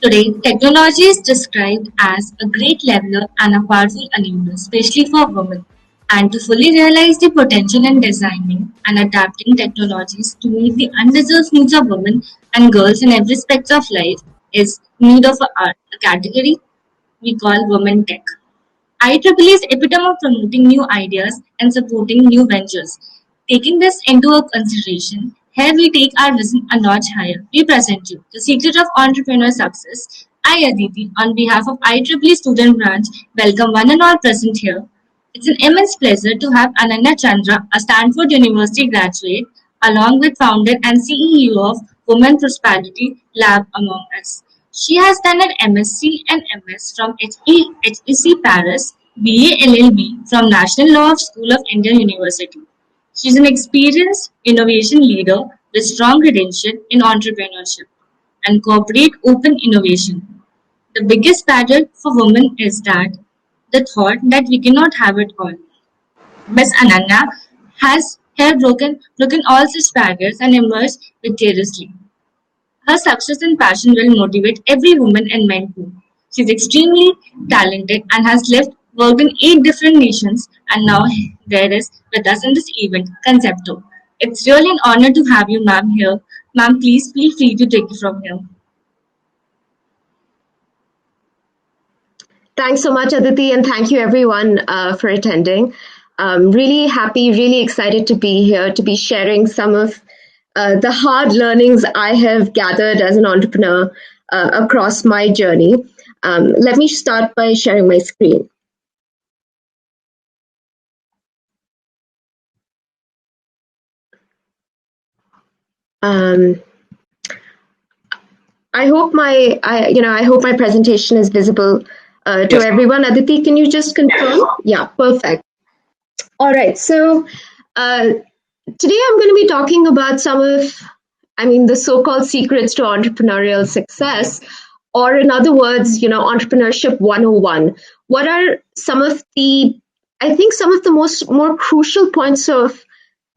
Today, technology is described as a great leveler and a powerful enabler, especially for women. And to fully realize the potential in designing and adapting technologies to meet the undeserved needs of women and girls in every aspect of life is need of a category we call women tech. IEEE is epitome of promoting new ideas and supporting new ventures. Taking this into a consideration, here we take our vision a notch higher. We present you the secret of entrepreneur success. I, Aditi, on behalf of IEEE Student Branch, welcome one and all present here. It's an immense pleasure to have Ananya Chandra, a Stanford University graduate, along with founder and CEO of Women Prosperity Lab among us. She has done an MSc and MS from HEC Paris, BA LLB from National Law School of Indian University. She is an experienced innovation leader with strong credential in entrepreneurship and corporate open innovation. The biggest barrier for women is that the thought that we cannot have it all. Miss Ananya has here broken all such barriers and emerged victoriously. Her success and passion will motivate every woman and man too. She is extremely talented and has worked in 8 different nations and now there is with us in this event, CONCEPTO. It's really an honor to have you, ma'am, here. Ma'am, please feel free to take it from here. Thanks so much, Aditi, and thank you everyone for attending. Really happy, really excited to be here to be sharing some of the hard learnings I have gathered as an entrepreneur across my journey. Let me start by sharing my screen. I hope my presentation is visible to Yes. everyone. Aditi, can you just confirm? Yeah, perfect. All right. So today I'm going to be talking about the so-called secrets to entrepreneurial success, or in other words, entrepreneurship 101. What are some of the more crucial points of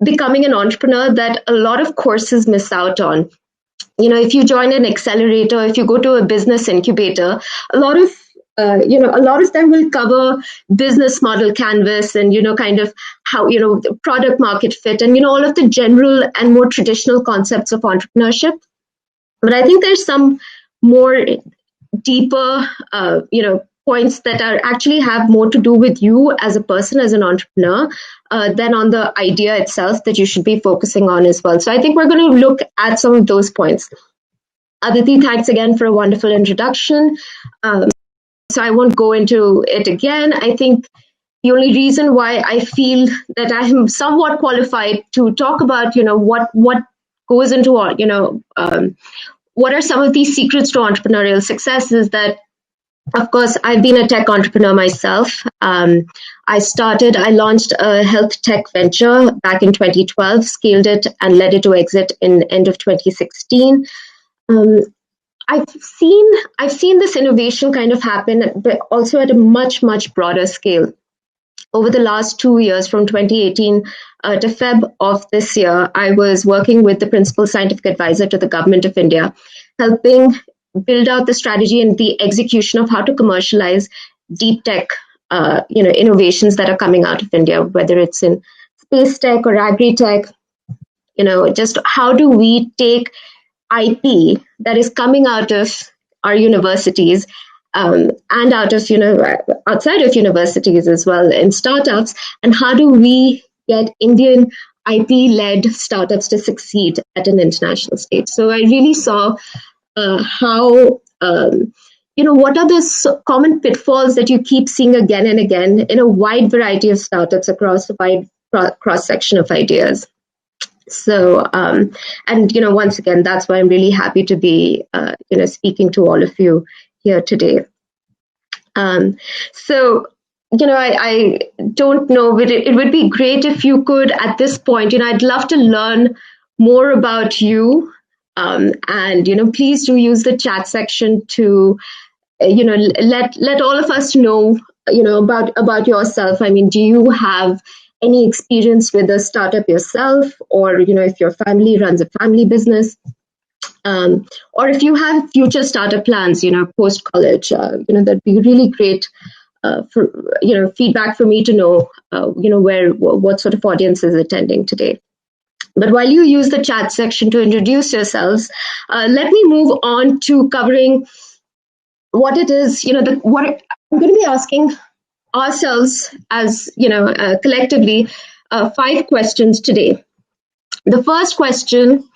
becoming an entrepreneur that a lot of courses miss out on? If you join an accelerator, if you go to a business incubator, a lot of them will cover business model canvas and kind of how the product market fit and all of the general and more traditional concepts of entrepreneurship. But I think there's some more deeper points that are actually have more to do with you as a person, as an entrepreneur, than on the idea itself that you should be focusing on as well. So I think we're going to look at some of those points. Aditi, thanks again for a wonderful introduction. So I won't go into it again. I think the only reason why I feel that I am somewhat qualified to talk about, what goes into, what are some of these secrets to entrepreneurial success is that, of course, I've been a tech entrepreneur myself. I launched a health tech venture back in 2012, scaled it and led it to exit in end of 2016. I've seen this innovation kind of happen, but also at a much, much broader scale. Over the last 2 years, from 2018 to Feb of this year, I was working with the principal scientific advisor to the government of India, helping build out the strategy and the execution of how to commercialize deep tech, innovations that are coming out of India, whether it's in space tech or agri tech. Just how do we take IP that is coming out of our universities and out of outside of universities as well in startups, and how do we get Indian IP-led startups to succeed at an international stage? So I really saw how what are the common pitfalls that you keep seeing again and again in a wide variety of startups across a wide cross section of ideas. So, and once again, that's why I'm really happy to be, speaking to all of you here today. So, I don't know, but it would be great if you could, at this point, I'd love to learn more about you, and please do use the chat section to, let all of us know, about yourself. I mean, do you have any experience with a startup yourself, or if your family runs a family business? Or if you have future startup plans, post college, that'd be really great for feedback for me to know, what sort of audience is attending today. But while you use the chat section to introduce yourselves, let me move on to covering what it is, what I'm going to be asking ourselves as, collectively, 5 questions today. The first question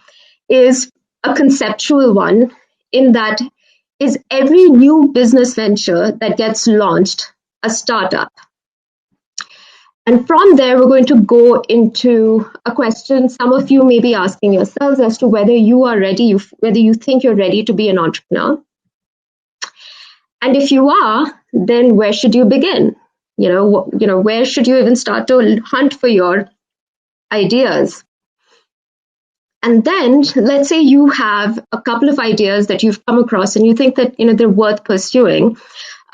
is a conceptual one, in that, is every new business venture that gets launched a startup? And from there, we're going to go into a question some of you may be asking yourselves as to whether you are ready, whether you think you're ready to be an entrepreneur. And if you are, then where should you begin? Where should you even start to hunt for your ideas? And then let's say you have a couple of ideas that you've come across and you think that, they're worth pursuing.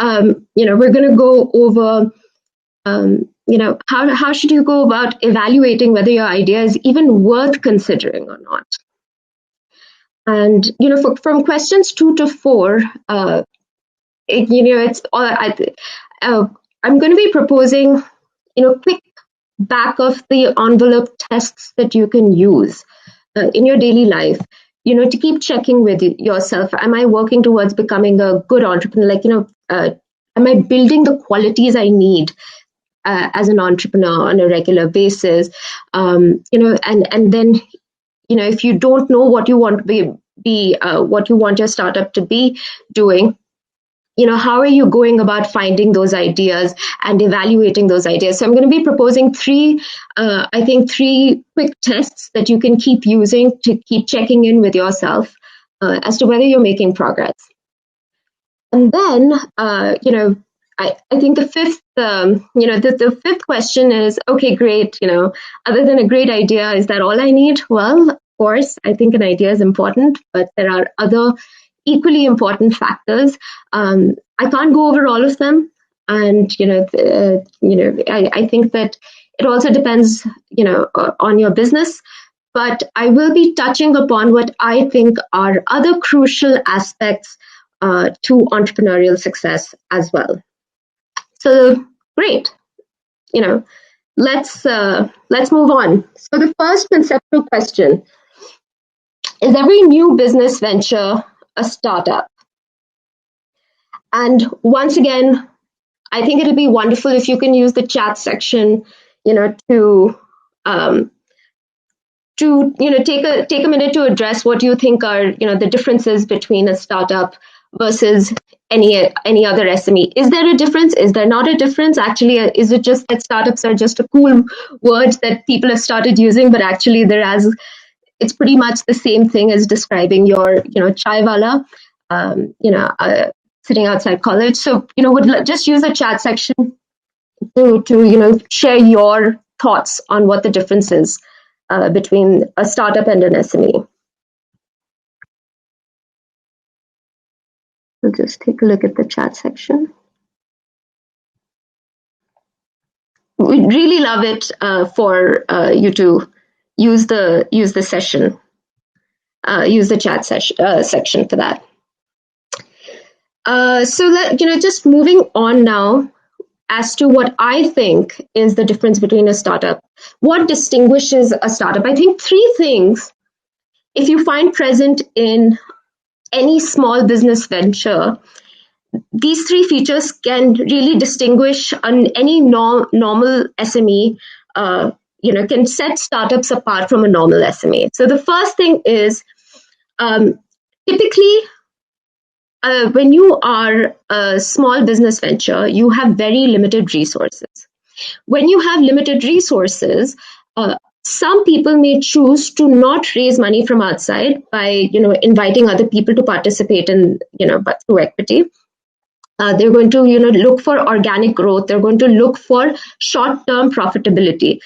We're going to go over, how should you go about evaluating whether your idea is even worth considering or not? And, from questions 2 to 4, it's all, I'm going to be proposing, quick back of the envelope tests that you can use in your daily life, to keep checking with yourself. Am I working towards becoming a good entrepreneur? Am I building the qualities I need as an entrepreneur on a regular basis? And then, if you don't know what you want to be what you want your startup to be doing, how are you going about finding those ideas and evaluating those ideas? So I'm going to be proposing 3 quick tests that you can keep using to keep checking in with yourself as to whether you're making progress. And then, I think the fifth, the fifth question is, okay, great. Other than a great idea, is that all I need? Well, of course, I think an idea is important, but there are other equally important factors. I can't go over all of them, and I think that it also depends, on your business. But I will be touching upon what I think are other crucial aspects to entrepreneurial success as well. So great, let's move on. So the first conceptual question is: every new business venture a startup? And once again, I think it'll be wonderful if you can use the chat section, to take a minute to address what you think are, the differences between a startup versus any other SME. Is there a difference? Is there not a difference? Actually, is it just that startups are just a cool word that people have started using, but actually it's pretty much the same thing as describing your, chai wala, sitting outside college. So, would just use the chat section to share your thoughts on what the difference is between a startup and an SME. We'll just take a look at the chat section. We'd really love it for you to use the session, use the chat section for that. So just moving on now as to what I think is the difference between a startup. What distinguishes a startup? I think 3 things, if you find present in any small business venture, these 3 features can really distinguish any normal SME, can set startups apart from a normal SME. So the first thing is, typically, when you are a small business venture, you have very limited resources. When you have limited resources, some people may choose to not raise money from outside by, inviting other people to participate in, but through equity. They're going to, look for organic growth. They're going to look for short-term profitability.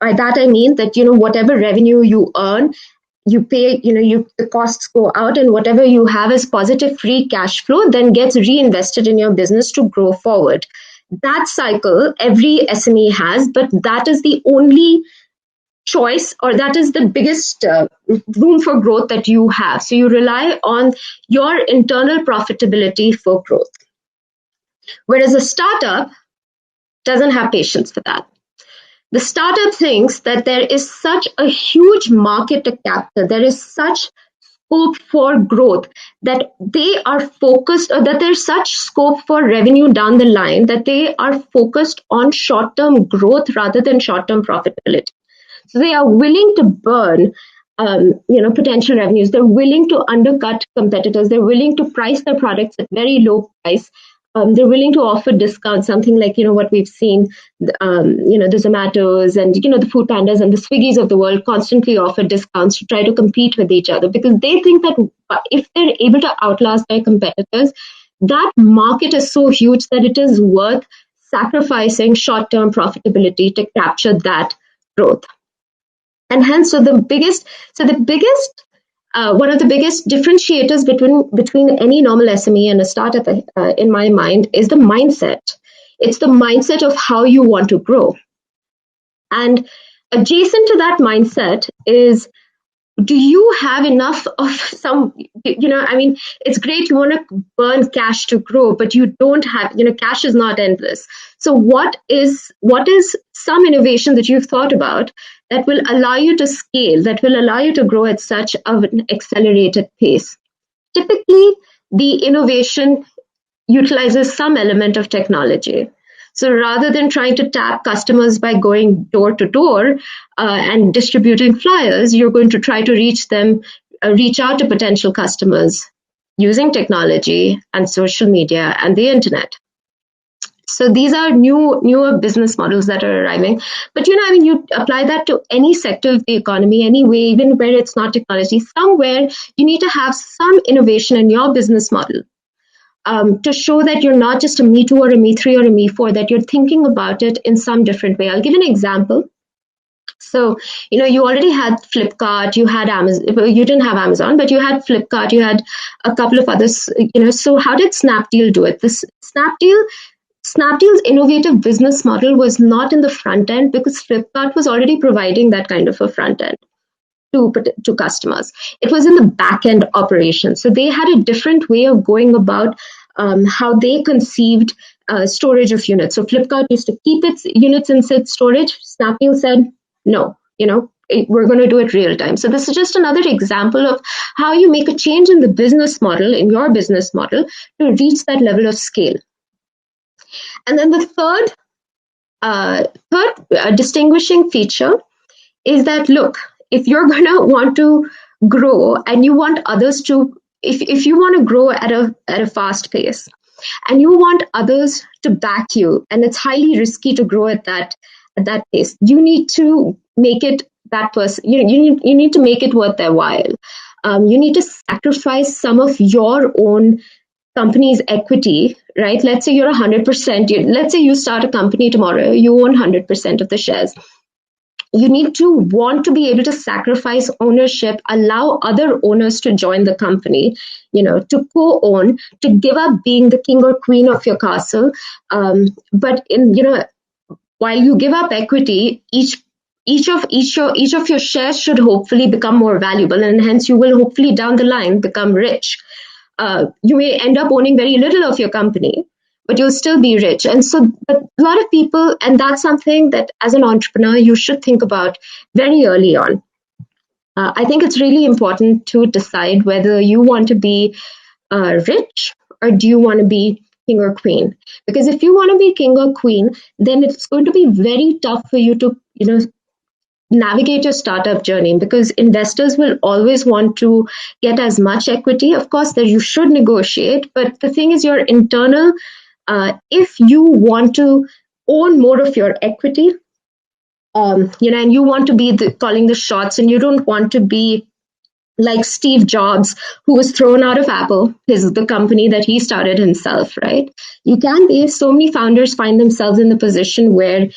By that I mean that, whatever revenue you earn, you pay, the costs go out, and whatever you have as positive free cash flow then gets reinvested in your business to grow forward. That cycle every SME has, but that is the only choice, or that is the biggest room for growth that you have. So you rely on your internal profitability for growth. Whereas a startup doesn't have patience for that. The startup thinks that there is such a huge market to capture, there is such scope for growth, that they are focused, or that there's such scope for revenue down the line, that they are focused on short-term growth rather than short-term profitability. So they are willing to burn potential revenues. They're willing to undercut competitors. They're willing to price their products at very low price. They're willing to offer discounts, something like, what we've seen, the Zomatos and, the Food Pandas and the Swiggies of the world constantly offer discounts to try to compete with each other, because they think that if they're able to outlast their competitors, that market is so huge that it is worth sacrificing short-term profitability to capture that growth. And hence, one of the biggest differentiators between any normal SME and a startup, in my mind, is the mindset. It's the mindset of how you want to grow. And adjacent to that mindset is, do you have enough of some, it's great you want to burn cash to grow, but you don't have, cash is not endless. So what is some innovation that you've thought about that will allow you to scale, that will allow you to grow at such an accelerated pace? Typically, the innovation utilizes some element of technology. So rather than trying to tap customers by going door to door and distributing flyers, you're going to try to reach out to potential customers using technology and social media and the internet. So these are newer business models that are arriving. But you apply that to any sector of the economy, anyway, even where it's not technology. Somewhere you need to have some innovation in your business model. To show that you're not just a Me Too or a Me 3 or a Me 4, that you're thinking about it in some different way. I'll give an example. So, you already had Flipkart, you had Amazon, you didn't have Amazon, but you had Flipkart, you had a couple of others, so how did Snapdeal do it? Snapdeal's innovative business model was not in the front end, because Flipkart was already providing that kind of a front end to customers. It was in the back end operation. So they had a different way of going about how they conceived storage of units. So Flipkart used to keep its units in said storage. Snapdeal said, no, we're going to do it real time. So this is just another example of how you make a change in the business model, in your business model, to reach that level of scale. And then the third distinguishing feature is that, look, if you're going to want to grow and you want others to, if you want to grow at a fast pace and you want others to back you, and it's highly risky to grow at that pace, you need to make it that person, you need to make it worth their while. You need to sacrifice some of your own company's equity, right? Let's say you're 100%, let's say you start a company tomorrow, you own 100% of the shares. You need to want to be able to sacrifice ownership, allow other owners to join the company, to co-own, to give up being the king or queen of your castle. But while you give up equity, each of your shares should hopefully become more valuable, and hence you will hopefully down the line become rich. You may end up owning very little of your company, but you'll still be rich. And so, but a lot of people, and that's something that as an entrepreneur, you should think about very early on. I think it's really important to decide whether you want to be rich or do you want to be king or queen. Because if you want to be king or queen, then it's going to be very tough for you to, navigate your startup journey, because investors will always want to get as much equity. Of course, that you should negotiate, but the thing is, your internal, if you want to own more of your equity, and you want to be calling the shots, and you don't want to be like Steve Jobs, who was thrown out of Apple, the company that he started himself, right? You can be, so many founders find themselves in the position where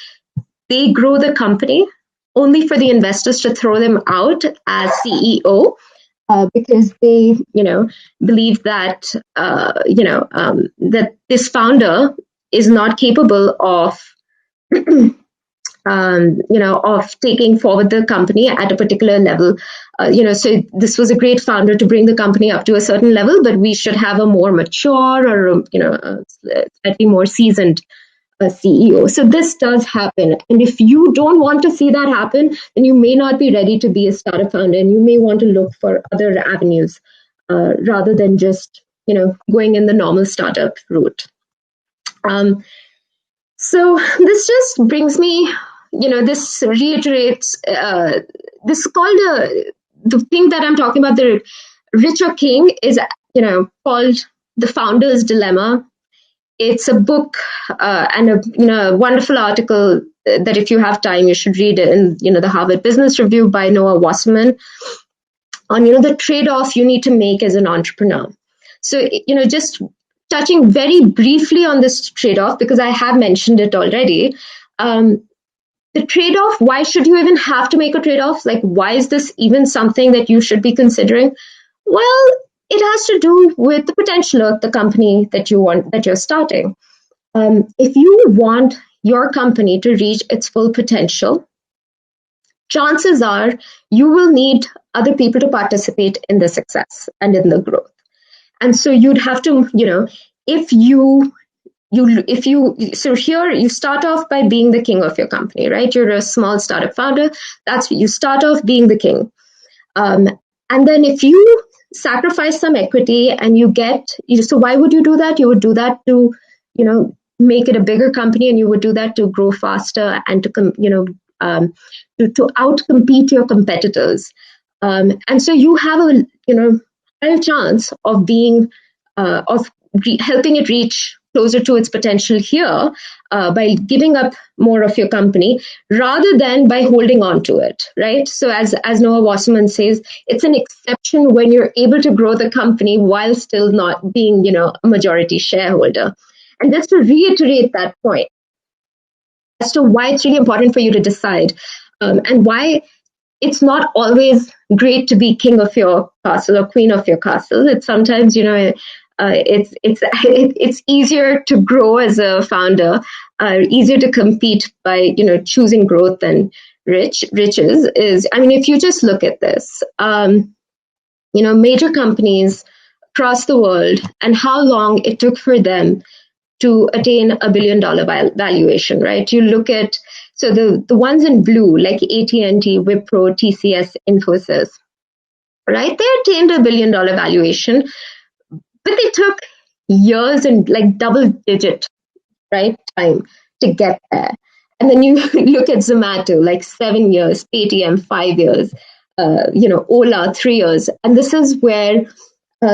they grow the company only for the investors to throw them out as CEO, because they, believe that, that this founder is not capable of of taking forward the company at a particular level. So this was a great founder to bring the company up to a certain level, but we should have a more mature or, a slightly more seasoned CEO. So this does happen. And if you don't want to see that happen, then you may not be ready to be a startup founder, and you may want to look for other avenues rather than just, going in the normal startup route. So this just brings me, this reiterates, this is called the thing that I'm talking about, the rich or king, is, called The Founder's Dilemma. It's a book and a wonderful article that if you have time, you should read it in, the Harvard Business Review by Noah Wasserman on, the trade-off you need to make as an entrepreneur. So, just touching very briefly on this trade-off, because I have mentioned it already. The trade-off, why should you even have to make a trade-off? Like, why is this even something that you should be considering? Well, it has to do with the potential of the company that you're starting. If you want your company to reach its full potential, chances are you will need other people to participate in the success and in the growth. And so you'd have to, so here you start off by being the king of your company, right? You're a small startup founder. You start off being the king. And then if you sacrifice some equity and so why would you do that? You would do that to, make it a bigger company, and you would do that to grow faster and to outcompete your competitors. And so you have a, higher chance of helping it reach closer to its potential here by giving up more of your company rather than by holding on to it, right? So as Noah Wasserman says, it's an exception when you're able to grow the company while still not being, a majority shareholder. And just to reiterate that point as to why it's really important for you to decide and why it's not always great to be king of your castle or queen of your castle. It's sometimes, it's easier to grow as a founder, easier to compete by, choosing growth than riches is, if you just look at this, major companies across the world and how long it took for them to attain $1 billion valuation, right? You look at, so the ones in blue, like AT&T, Wipro, TCS, Infosys, right? They attained $1 billion valuation, but they took years and like double-digit, right, time to get there. And then you look at Zomato, like 7 years, Paytm 5 years, Ola 3 years, and this is where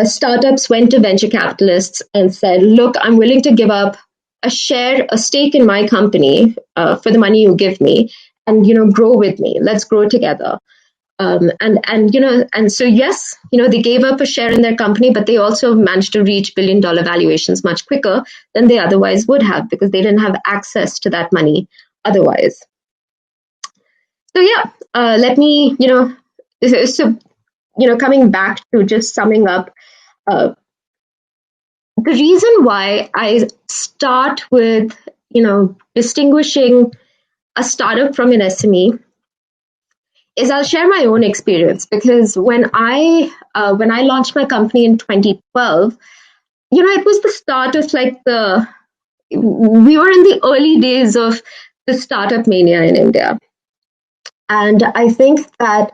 startups went to venture capitalists and said, "Look, I'm willing to give up a stake in my company for the money you give me, and grow with me. Let's grow together." And so yes, they gave up a share in their company, but they also managed to reach $1 billion valuations much quicker than they otherwise would have because they didn't have access to that money otherwise. So yeah, let me coming back to just summing up. The reason why I start with distinguishing a startup from an SME is I'll share my own experience, because when I launched my company in 2012, it was the start of we were in the early days of the startup mania in India, and I think that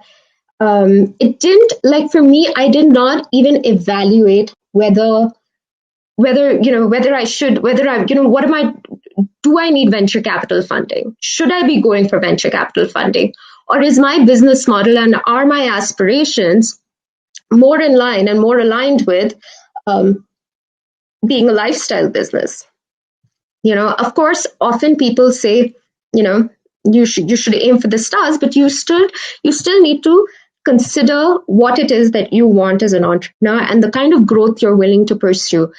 it didn't, for me, I did not even evaluate whether I should, do I need venture capital funding? Should I be going for venture capital funding? Or is my business model and are my aspirations more in line and more aligned with being a lifestyle business? Of course, often people say, you should aim for the stars, but you still need to consider what it is that you want as an entrepreneur and the kind of growth you're willing to pursue.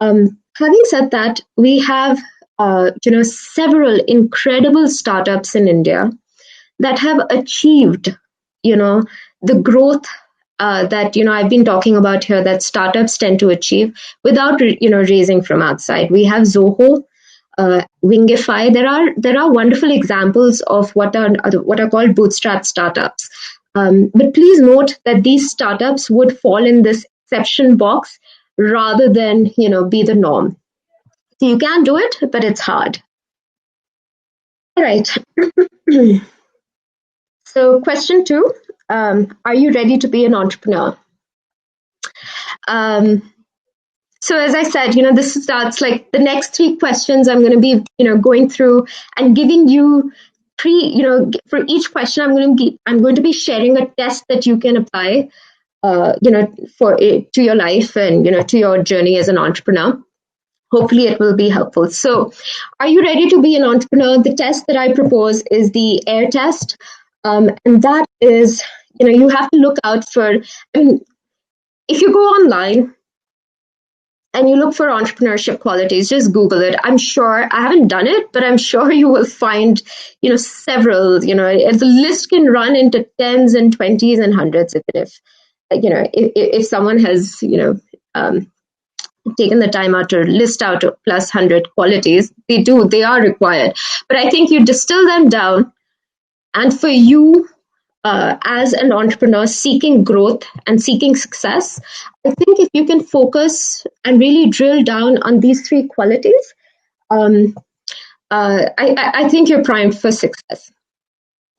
Having said that, we have several incredible startups in India that have achieved the growth that I've been talking about here, that startups tend to achieve without raising from outside. We have Zoho, Wingify. There are wonderful examples of what are called bootstrap startups. But please note that these startups would fall in this exception box rather than be the norm. So you can do it, but it's hard. All right. So question 2, are you ready to be an entrepreneur? So as I said, this starts like the next 3 questions I'm going to be, going through and giving you for each question I'm going to be sharing a test that you can apply, for it to your life and, to your journey as an entrepreneur. Hopefully it will be helpful. So are you ready to be an entrepreneur? The test that I propose is the AIR test. And that is, you have to look out for, if you go online and you look for entrepreneurship qualities, just Google it. I'm sure, I haven't done it, but I'm sure you will find, several, the list can run into tens and 20s and hundreds, if someone has, taken the time out to list out plus 100 qualities, they are required. But I think you distill them down, and for you, as an entrepreneur seeking growth and seeking success, I think if you can focus and really drill down on these 3 qualities, I think you're primed for success.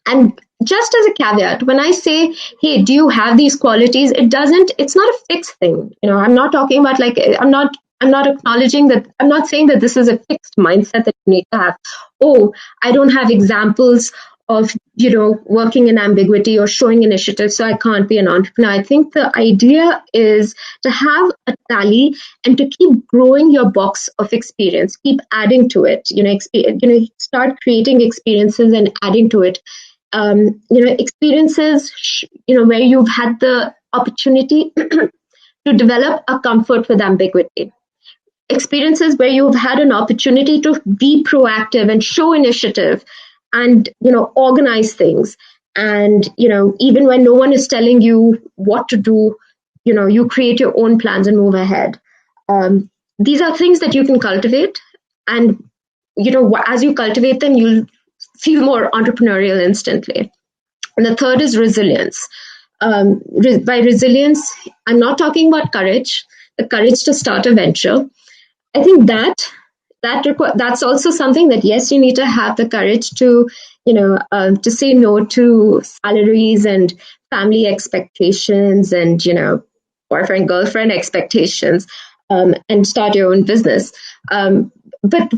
And just as a caveat, when I say, hey, do you have these qualities? It's not a fixed thing. I'm not talking about I'm not acknowledging that, I'm not saying that this is a fixed mindset that you need to have. Oh, I don't have examples of, working in ambiguity or showing initiative, so I can't be an entrepreneur. I think the idea is to have a tally and to keep growing your box of experience, keep adding to it, start creating experiences and adding to it. Experiences, where you've had the opportunity to develop a comfort with ambiguity. Experiences where you've had an opportunity to be proactive and show initiative and, organize things. And, even when no one is telling you what to do, you create your own plans and move ahead. These are things that you can cultivate. And, as you cultivate them, you'll feel more entrepreneurial instantly. And the third is resilience. By resilience, I'm not talking about courage, the courage to start a venture. I think that's also something that, yes, you need to have the courage to, to say no to salaries and family expectations and, boyfriend, girlfriend expectations, and start your own business. But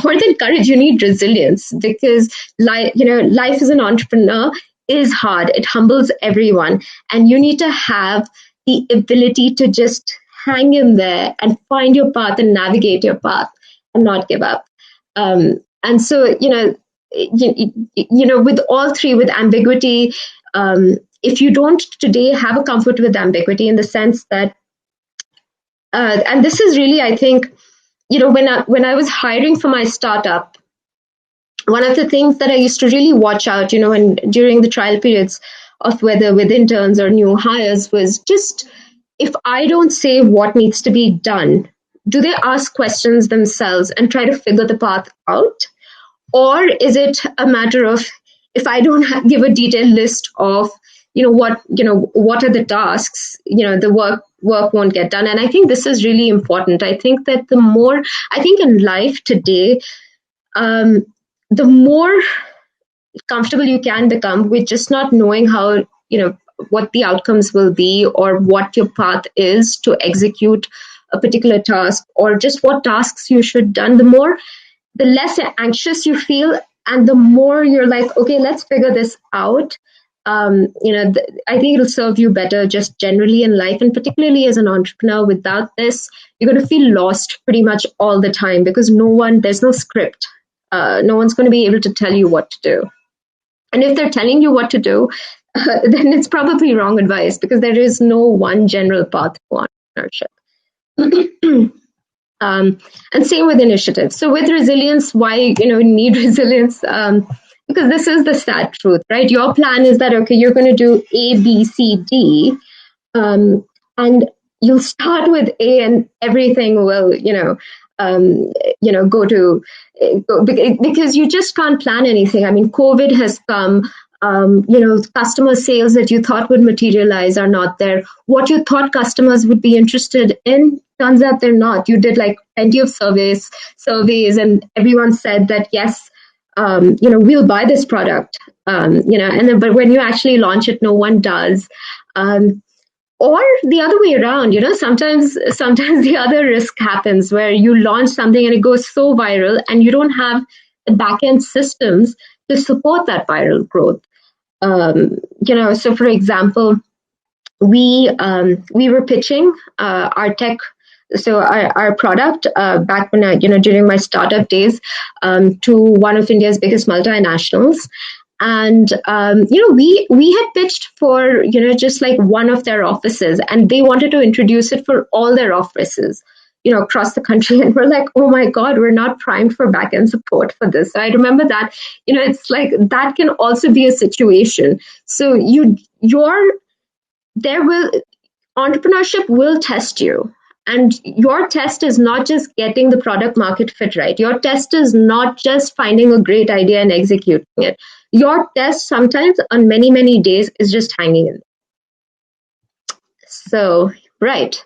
more than courage, you need resilience, because life as an entrepreneur is hard. It humbles everyone. And you need to have the ability to just hang in there and find your path and navigate your path and not give up. And so, with all 3, with ambiguity, if you don't today have a comfort with ambiguity, in the sense that, and this is really, I think, when I was hiring for my startup, one of the things that I used to really watch out, when during the trial periods of whether with interns or new hires, was just, if I don't say what needs to be done, do they ask questions themselves and try to figure the path out? Or is it a matter of, if I don't give a detailed list of, what are the tasks, the work won't get done. And I think this is really important. I think that I think in life today, the more comfortable you can become with just not knowing how, what the outcomes will be or what your path is to execute a particular task, or just what tasks you should done, the less anxious you feel, and the more you're like, okay, let's figure this out. I think it'll serve you better just generally in life, and particularly as an entrepreneur. Without this, you're going to feel lost pretty much all the time, because there's no script. No one's going to be able to tell you what to do. And if they're telling you what to do, then it's probably wrong advice, because there is no one general path to entrepreneurship. And same with initiative. So with resilience, why need resilience? Because this is the sad truth, right? Your plan is that, okay, you're going to do A, B, C, D, and you'll start with A and everything will, go to because you just can't plan anything. I mean, COVID has come. Customer sales that you thought would materialize are not there. What you thought customers would be interested in turns out they're not. You did like plenty of surveys, and everyone said that yes, we'll buy this product. And then but when you actually launch it, no one does. Or the other way around, sometimes the other risk happens where you launch something and it goes so viral and you don't have the back end systems to support that viral growth. So for example, we were pitching our tech, so our product back when during my startup days, to one of India's biggest multinationals. And we had pitched for just like one of their offices, and they wanted to introduce it for all their offices across the country. And we're like, oh my god, we're not primed for back-end support for this. So I remember that it's like that can also be a situation. So entrepreneurship will test you. And your test is not just getting the product market fit right. Your test is not just finding a great idea and executing it. Your test sometimes on many, many days is just hanging in. So, right.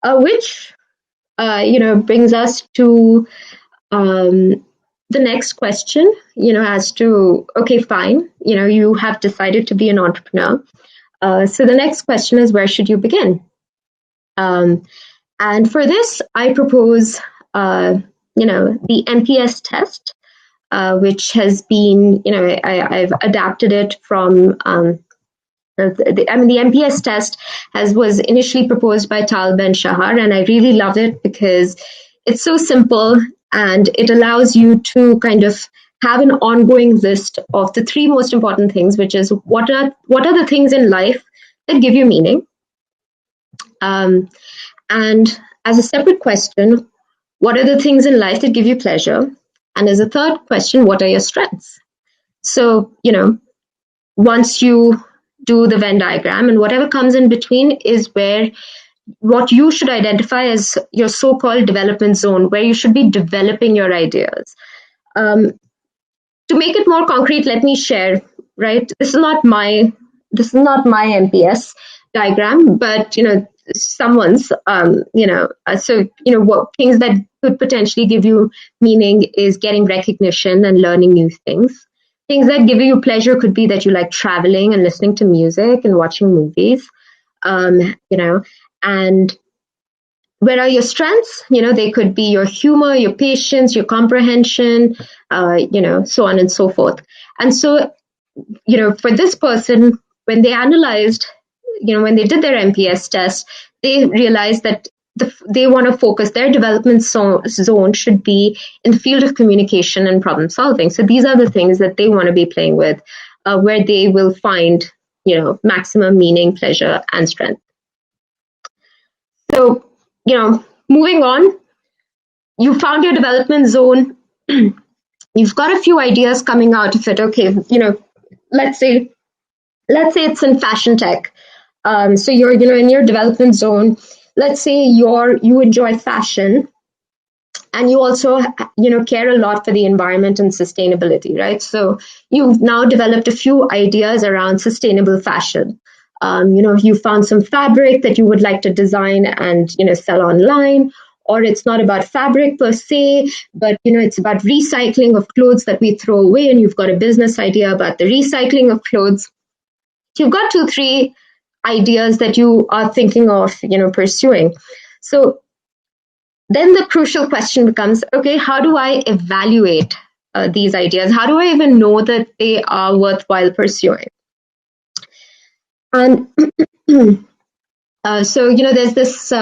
Which, brings us to the next question, as to, okay, fine, you have decided to be an entrepreneur. So the next question is, where should you begin? And for this, I propose, the NPS test, which has been, I've adapted it from, the NPS test was initially proposed by Talb and Shahar, and I really love it because it's so simple and it allows you to kind of have an ongoing list of the three most important things, which is what are the things in life that give you meaning. And as a separate question, what are the things in life that give you pleasure? And as a third question, what are your strengths? So, once you do the Venn diagram, and whatever comes in between is what you should identify as your so-called development zone, where you should be developing your ideas. To make it more concrete, let me share, right? This is not my NPS diagram, but someone's what things that could potentially give you meaning is getting recognition and learning new things. Things that give you pleasure could be that you like traveling and listening to music and watching movies. And where are your strengths? They could be your humor, your patience, your comprehension, so on and so forth. And so for this person, when they analyzed, when they did their NPS test, they realized that they want to focus, their development zone should be in the field of communication and problem solving. So these are the things that they want to be playing with, where they will find, maximum meaning, pleasure, and strength. So, moving on, you found your development zone. You've got a few ideas coming out of it. Okay, let's say it's in fashion tech. So you're, in your development zone. Let's say you enjoy fashion, and you also, care a lot for the environment and sustainability, right? So you've now developed a few ideas around sustainable fashion. You found some fabric that you would like to design and, sell online, or it's not about fabric per se, but, it's about recycling of clothes that we throw away, and you've got a business idea about the recycling of clothes. You've got 2-3 ideas that you are thinking of, pursuing. So then the crucial question becomes, okay, how do I evaluate these ideas? How do I even know that they are worthwhile pursuing? And so, there's this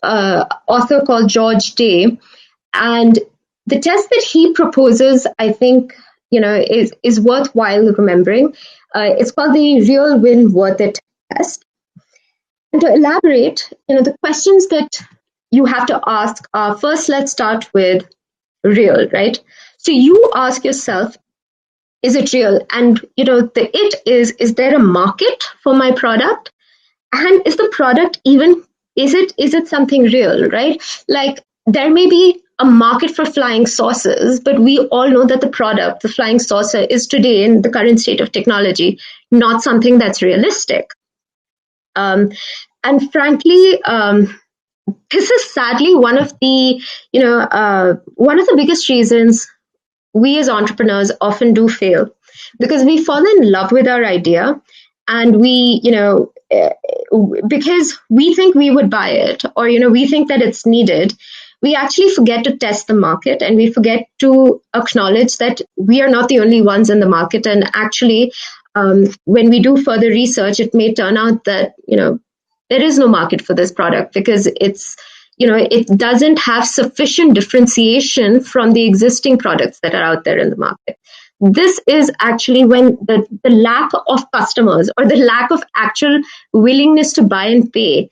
author called George Day, and the test that he proposes, I think, is worthwhile remembering. It's called the Real Win Worth It test. And to elaborate, the questions that you have to ask are, first, let's start with real, right? So you ask yourself, is it real? And, the it is there a market for my product? And is the product even, is it something real, right? Like, there may be a market for flying saucers, but we all know that the product, the flying saucer, is today, in the current state of technology, not something that's realistic. um, and frankly, this is sadly one of the, one of the biggest reasons we as entrepreneurs often do fail, because we fall in love with our idea, and we, because we think we would buy it, or we think that it's needed, we actually forget to test the market, and we forget to acknowledge that we are not the only ones in the market. And actually, when we do further research, it may turn out that there is no market for this product, because it doesn't have sufficient differentiation from the existing products that are out there in the market. This is actually when the lack of customers, or the lack of actual willingness to buy and pay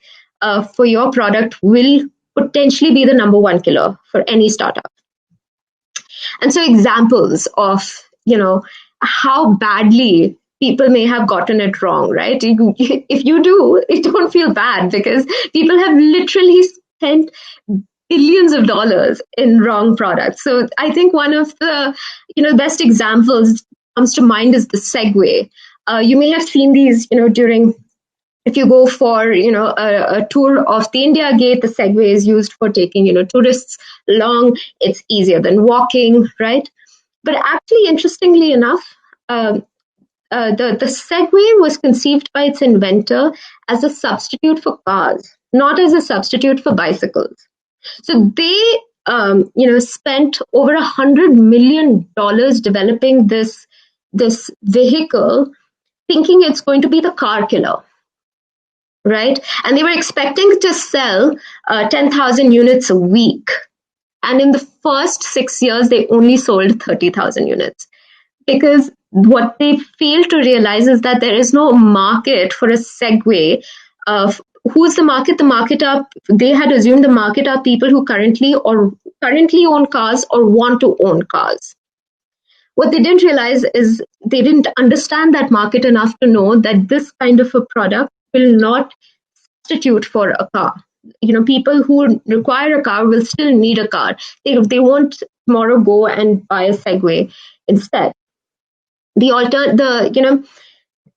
for your product, will potentially be the number one killer for any startup. And so examples of, how badly people may have gotten it wrong, right? If you do, don't feel bad, because people have literally spent billions of dollars in wrong products. So I think one of the best examples comes to mind is the Segway. You may have seen these, during, if you go for a tour of the India Gate, the Segway is used for taking tourists along. It's easier than walking, right? But actually, interestingly enough, the Segway was conceived by its inventor as a substitute for cars, not as a substitute for bicycles. So they, spent over $100 million developing this vehicle, thinking it's going to be the car killer, right? And they were expecting to sell 10,000 units a week. And in the first 6 years, they only sold 30,000 units, because what they fail to realize is that there is no market for a Segway. Who's the market? The market are, they had assumed the market are people who currently own cars or want to own cars. What they didn't realize is they didn't understand that market enough to know that this kind of a product will not substitute for a car. People who require a car will still need a car. They won't tomorrow go and buy a Segway instead.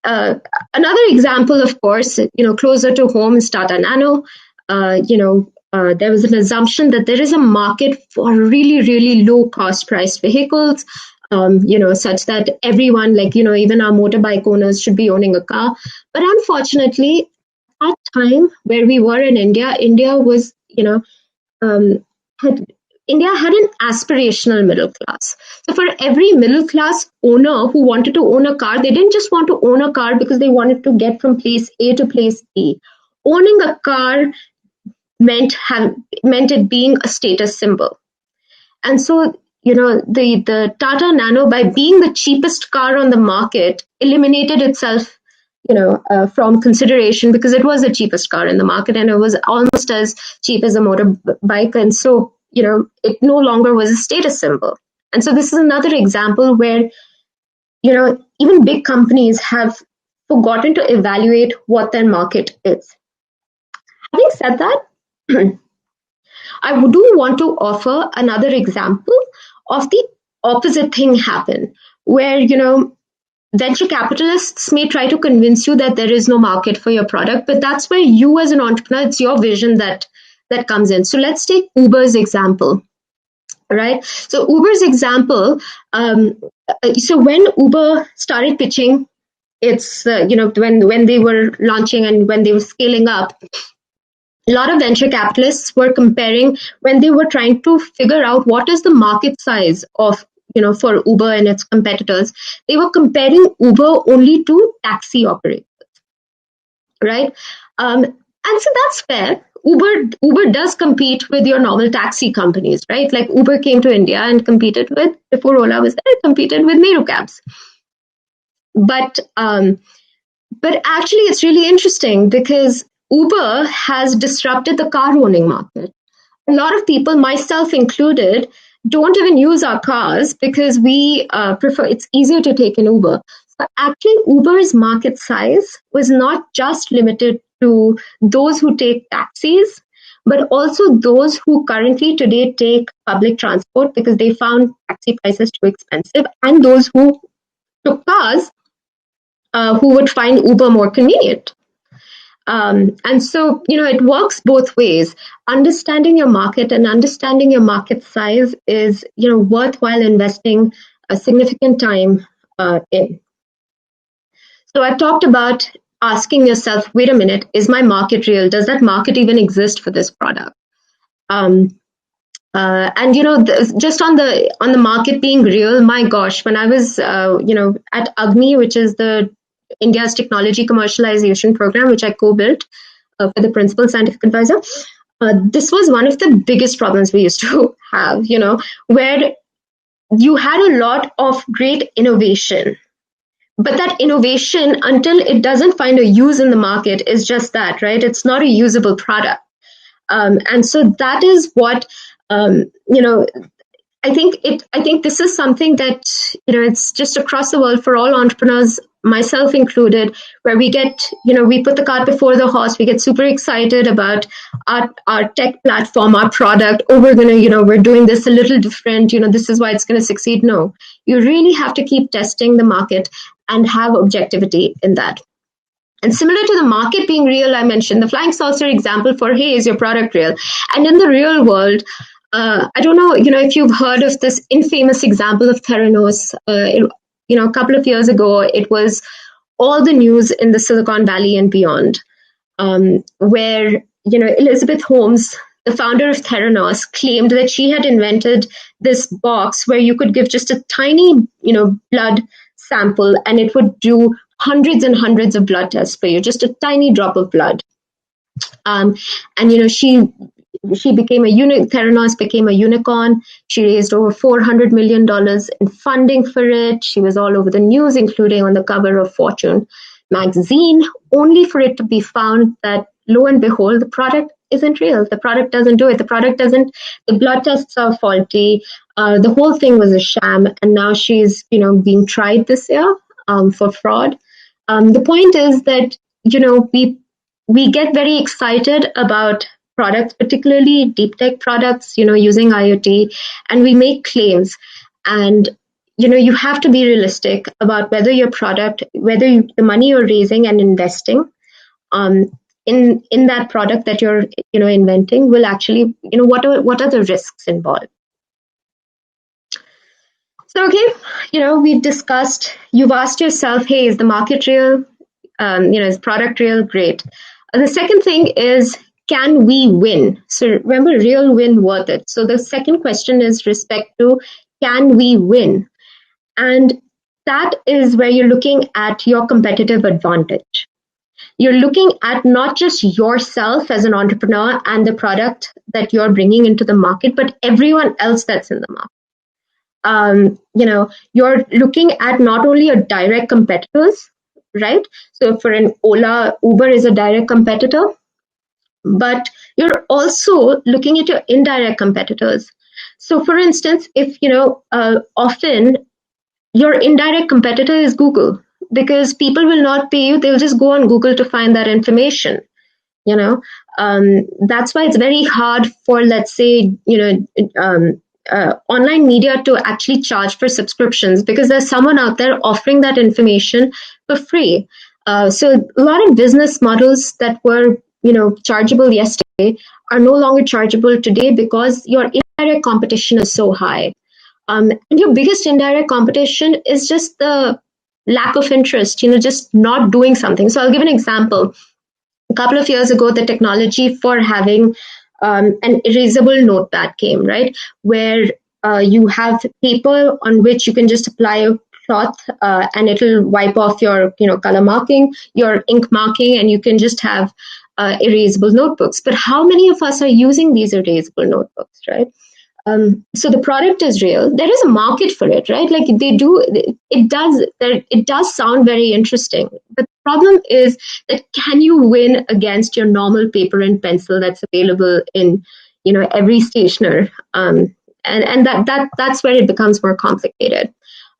Another example, of course, closer to home is Tata Nano. There was an assumption that there is a market for really, really low cost priced vehicles, such that everyone, even our motorbike owners, should be owning a car. But unfortunately, at time where we were in India, India had an aspirational middle class. So for every middle class owner who wanted to own a car, they didn't just want to own a car because they wanted to get from place A to place B. Owning a car meant it being a status symbol. And so, the Tata Nano, by being the cheapest car on the market, eliminated itself from consideration, because it was the cheapest car in the market, and it was almost as cheap as a motorbike. And so, it no longer was a status symbol. And so this is another example where, even big companies have forgotten to evaluate what their market is. Having said that, I do want to offer another example of the opposite thing happen, where, venture capitalists may try to convince you that there is no market for your product, but that's where you as an entrepreneur, it's your vision that comes in. So let's take Uber's example, right? So Uber's example, so when Uber started pitching its, when they were launching and when they were scaling up, a lot of venture capitalists were comparing, when they were trying to figure out what is the market size of, for Uber and its competitors, they were comparing Uber only to taxi operators, right? And so that's fair. Uber does compete with your normal taxi companies, right? Like Uber came to India and competed with, before Ola was there, competed with Meru cabs. But actually, it's really interesting because Uber has disrupted the car owning market. A lot of people, myself included, don't even use our cars because we prefer, it's easier to take an Uber. So actually, Uber's market size was not just limited to those who take taxis, but also those who currently today take public transport because they found taxi prices too expensive, and those who took cars who would find Uber more convenient. And so, it works both ways. Understanding your market and understanding your market size is, worthwhile investing a significant time in. So I've talked about asking yourself, wait a minute, is my market real? Does that market even exist for this product? And just on the market being real, my gosh, when I was at AGNIi, which is the India's technology commercialization program, which I co-built for the principal scientific advisor, this was one of the biggest problems we used to have, where you had a lot of great innovation, but that innovation, until it doesn't find a use in the market, is just that, right? It's not a usable product. And so that is what, I think this is something that, it's just across the world for all entrepreneurs, myself included, where we get, we put the cart before the horse. We get super excited about our tech platform, our product. Oh, we're going to, we're doing this a little different. This is why it's going to succeed. No, you really have to keep testing the market and have objectivity in that. And similar to the market being real, I mentioned the flying saucer example for, hey, is your product real? And in the real world, I don't know, if you've heard of this infamous example of Theranos. A couple of years ago, it was all the news in the Silicon Valley and beyond, where, Elizabeth Holmes, the founder of Theranos, claimed that she had invented this box where you could give just a tiny, blood sample and it would do hundreds and hundreds of blood tests for you, just a tiny drop of blood. And, she became Theranos became a unicorn. She raised over $400 million in funding for it. She was all over the news, including on the cover of Fortune magazine, only for it to be found that, lo and behold, the product isn't real. The product doesn't do it. The blood tests are faulty. The whole thing was a sham. And now she's, being tried this year for fraud. The point is that, we get very excited about products, particularly deep tech products, using IoT, and we make claims. And, you have to be realistic about whether your product, the money you're raising and investing in that product that you're, inventing will actually, what are the risks involved? So, okay, we've discussed, you've asked yourself, hey, is the market real? Is product real? Great. The second thing is, can we win? So remember, real win, worth it. So the second question is respect to, can we win? And that is where you're looking at your competitive advantage. You're looking at not just yourself as an entrepreneur and the product that you're bringing into the market, but everyone else that's in the market. You're looking at not only your direct competitors, right? So for an Ola, Uber is a direct competitor, but you're also looking at your indirect competitors. So for instance, if, often your indirect competitor is Google, because people will not pay you. They'll just go on Google to find that information. That's why it's very hard for, let's say, online media to actually charge for subscriptions, because there's someone out there offering that information for free. So a lot of business models that were, chargeable yesterday are no longer chargeable today because your indirect competition is so high. And your biggest indirect competition is just the lack of interest, just not doing something. So I'll give an example. A couple of years ago, the technology for having an erasable notepad came, right? Where you have paper on which you can just apply a cloth and it'll wipe off your, color marking, your ink marking, and you can just have erasable notebooks. But how many of us are using these erasable notebooks, right? So the product is real. There is a market for it, right? Like it does sound very interesting. But the problem is that, can you win against your normal paper and pencil that's available in, every stationer? And that's where it becomes more complicated.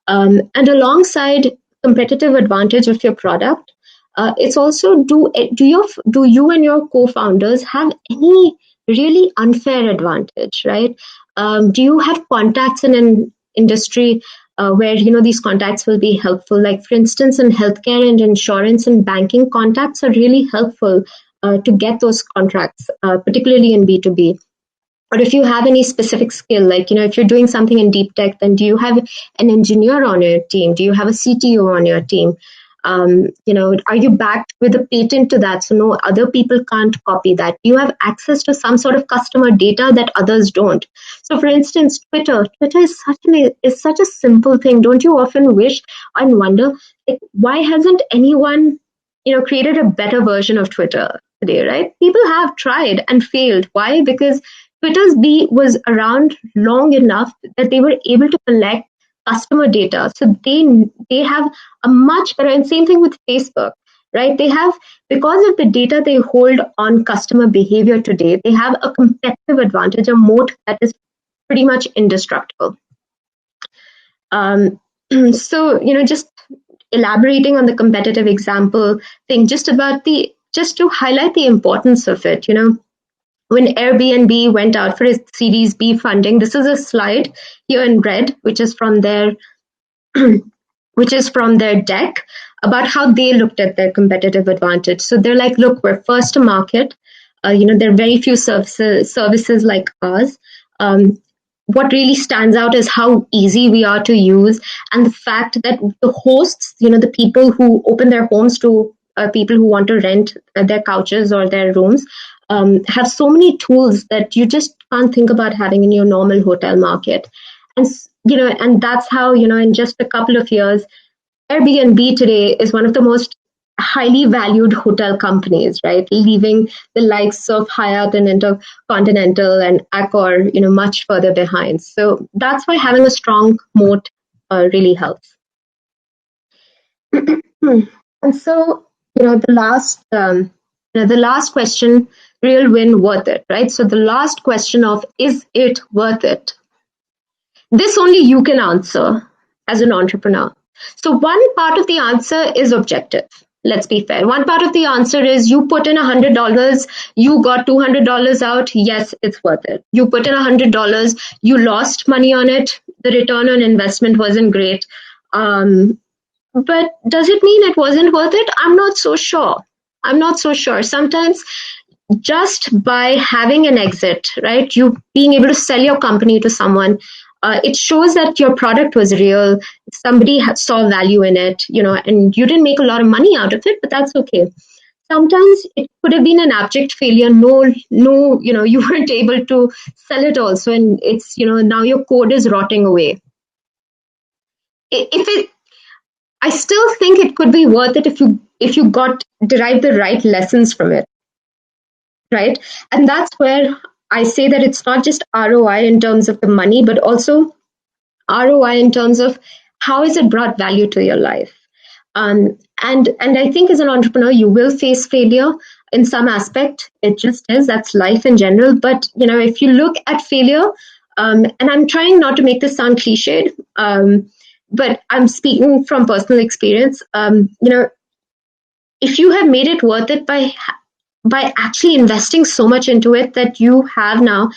And alongside competitive advantage of your product, It's also, do you and your co-founders have any really unfair advantage, right? Do you have contacts in an industry where these contacts will be helpful? Like, for instance, in healthcare and insurance and banking, contacts are really helpful to get those contracts, particularly in B2B. Or if you have any specific skill, like, if you're doing something in deep tech, then do you have an engineer on your team? Do you have a CTO on your team? Are you backed with a patent to that, so no other people can't copy that? You have access to some sort of customer data that others don't. So, for instance, Twitter is such a simple thing. Don't you often wish and wonder, like, why hasn't anyone created a better version of Twitter today? Right? People have tried and failed. Why? Because Twitter's B was around long enough that they were able to collect customer data. So they have a much better, and same thing with Facebook, right? They have, because of the data they hold on customer behavior today, they have a competitive advantage, a moat that is pretty much indestructible. So, just elaborating on the competitive example thing, just to highlight the importance of it, when Airbnb went out for its Series B funding, this is a slide here in red, which is from their deck about how they looked at their competitive advantage. So they're like, look, we're first to market. There are very few services like ours. What really stands out is how easy we are to use, and the fact that the hosts, the people who open their homes to people who want to rent their couches or their rooms, have so many tools that you just can't think about having in your normal hotel market. And that's how, in just a couple of years, Airbnb today is one of the most highly valued hotel companies, right? Leaving the likes of Hyatt and Intercontinental and Accor, much further behind. So that's why having a strong moat really helps. And so, the last question, real win, worth it, right? So the last question of, is it worth it? This only you can answer as an entrepreneur. So one part of the answer is objective. Let's be fair. One part of the answer is, you put in $100, you got $200 out. Yes, it's worth it. You put in $100, you lost money on it. The return on investment wasn't great. But does it mean it wasn't worth it? I'm not so sure. Sometimes just by having an exit, right? You being able to sell your company to someone, it shows that your product was real. Somebody saw value in it, and you didn't make a lot of money out of it, but that's okay. Sometimes it could have been an abject failure. No, you weren't able to sell it also, and it's, now your code is rotting away. I still think it could be worth it if you derive the right lessons from it, right? And that's where I say that it's not just ROI in terms of the money, but also ROI in terms of how has it brought value to your life. And I think as an entrepreneur, you will face failure in some aspect. It just is. That's life in general. But if you look at failure, and I'm trying not to make this sound cliched, but I'm speaking from personal experience. If you have made it worth it by actually investing so much into it that you have now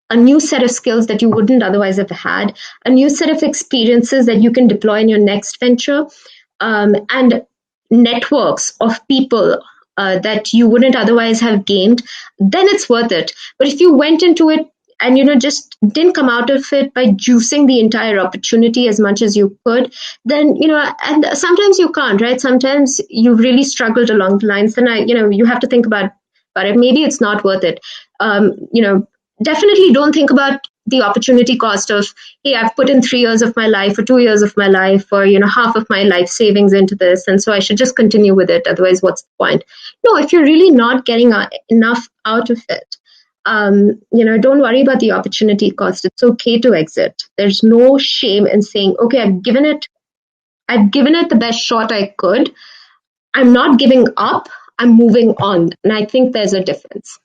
a new set of skills that you wouldn't otherwise have had, a new set of experiences that you can deploy in your next venture, and networks of people that you wouldn't otherwise have gained, then it's worth it. But if you went into it and just didn't come out of it by juicing the entire opportunity as much as you could, then and sometimes you can't, right? Sometimes you really struggled along the lines, then you have to think about it. Maybe it's not worth it. Definitely don't think about the opportunity cost of, hey, I've put in 3 years of my life or 2 years of my life or half of my life savings into this, and so I should just continue with it, otherwise what's the point? No, if you're really not getting enough out of it, don't worry about the opportunity cost. It's okay to exit. There's no shame in saying, okay, I've given it the best shot I could. I'm not giving up. I'm moving on. And I think there's a difference.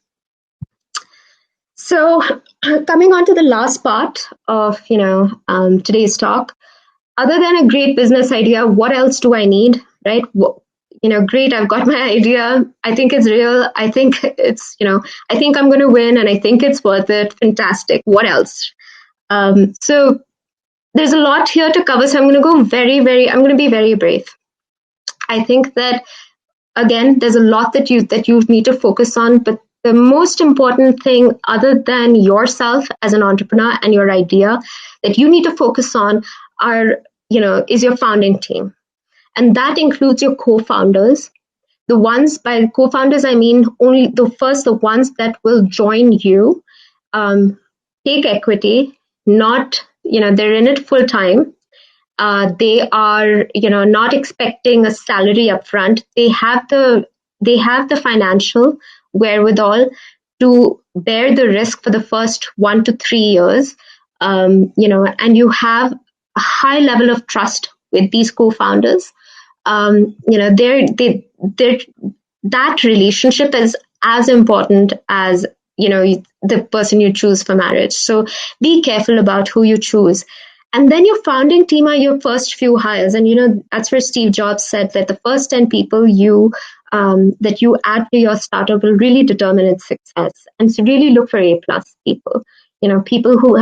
So coming on to the last part of, today's talk, other than a great business idea, what else do I need, right? great, I've got my idea. I think it's real. I think I think I'm going to win, and I think it's worth it. Fantastic. What else? So there's a lot here to cover. So I'm going to go I'm going to be very brave. I think that, again, there's a lot that you need to focus on, but the most important thing, other than yourself as an entrepreneur and your idea, that you need to focus on is your founding team. And that includes your co-founders. The ones, by co-founders, I mean only the ones that will join you, take equity, not, they're in it full time. They are, not expecting a salary upfront. They have the financial wherewithal to bear the risk for the first 1 to 3 years, and you have a high level of trust with these co-founders. That relationship is as important as the person you choose for marriage. So be careful about who you choose. And then your founding team are your first few hires. And, that's where Steve Jobs said that the first 10 people that you add to your startup will really determine its success. And so really look for A+ people, people who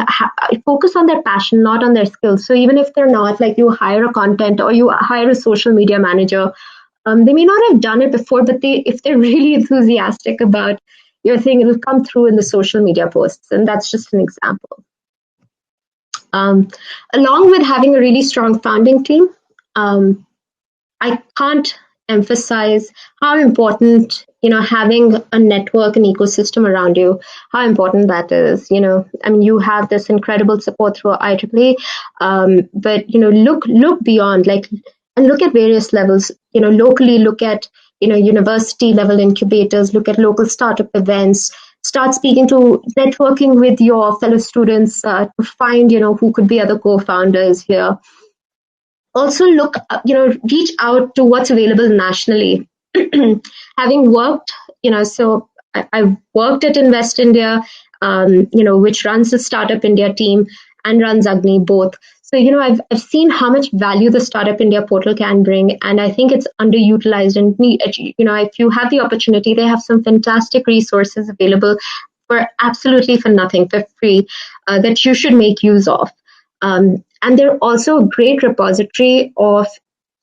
focus on their passion, not on their skills. So even if they're not, like, you hire a content or you hire a social media manager, they may not have done it before, but if they're really enthusiastic about your thing, it'll come through in the social media posts. And that's just an example. Along with having a really strong founding team, I can't emphasize how important, having a network and ecosystem around you, how important that is. You have this incredible support through IEEE, but, look beyond, and look at various levels. Locally, look at, university level incubators, look at local startup events. Start speaking to, networking with your fellow students to find, who could be other co-founders here. Also reach out to what's available nationally. Having worked, so I've worked at Invest India, which runs the Startup India team and runs AGNIi both. So, I've seen how much value the Startup India portal can bring, and I think it's underutilized. And, if you have the opportunity, they have some fantastic resources available for nothing, for free, that you should make use of. And they're also a great repository of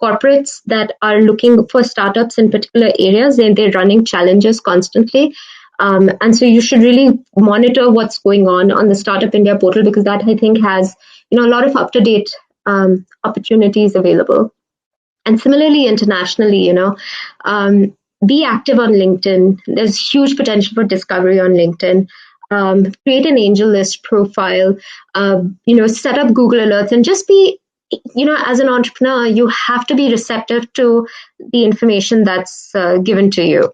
corporates that are looking for startups in particular areas, and they're running challenges constantly. And so you should really monitor what's going on the Startup India portal, because that, I think, has a lot of up-to-date opportunities available. And similarly, internationally, be active on LinkedIn. There's huge potential for discovery on LinkedIn. Create an angel list profile, set up Google Alerts, and just be, as an entrepreneur, you have to be receptive to the information that's given to you.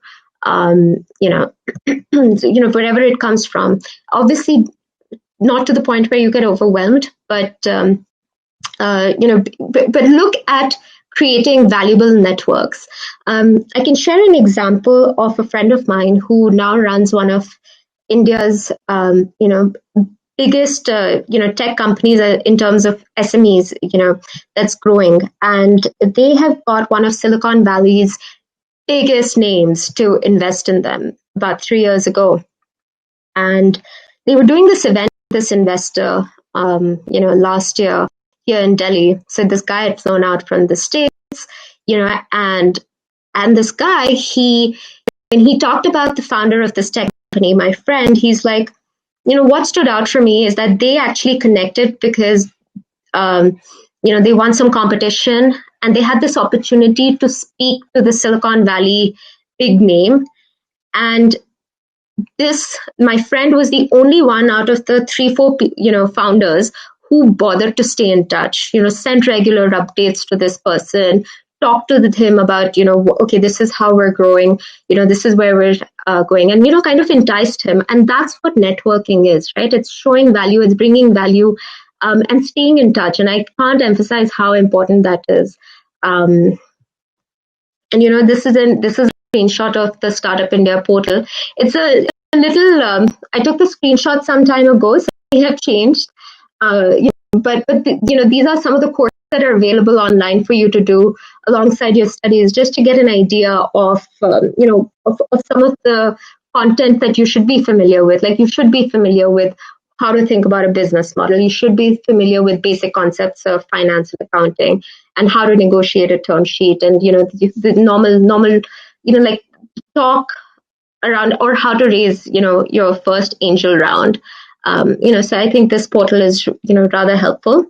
Wherever it comes from. Obviously, not to the point where you get overwhelmed, but look at creating valuable networks. I can share an example of a friend of mine who now runs one of India's, biggest, tech companies in terms of SMEs, that's growing. And they have got one of Silicon Valley's biggest names to invest in them about 3 years ago. And they were doing this event with this investor, last year here in Delhi. So this guy had flown out from the States, and this guy, when he talked about the founder of this tech company, my friend, he's like, what stood out for me is that they actually connected because, they won some competition and they had this opportunity to speak to the Silicon Valley big name. And my friend was the only one out of the 3-4, founders who bothered to stay in touch, sent regular updates to this person, talked to him about, okay, this is how we're growing, this is where we're going, and, kind of enticed him. And that's what networking is, right? It's showing value, it's bringing value, and staying in touch. And I can't emphasize how important that is. And, this is a screenshot of the Startup India portal. It's a little, I took the screenshot some time ago, so they have changed. But these are some of the core that are available online for you to do alongside your studies, just to get an idea of, of some of the content that you should be familiar with. Like, you should be familiar with how to think about a business model. You should be familiar with basic concepts of finance and accounting, and how to negotiate a term sheet, and the normal like talk around, or how to raise your first angel round. So I think this portal is rather helpful.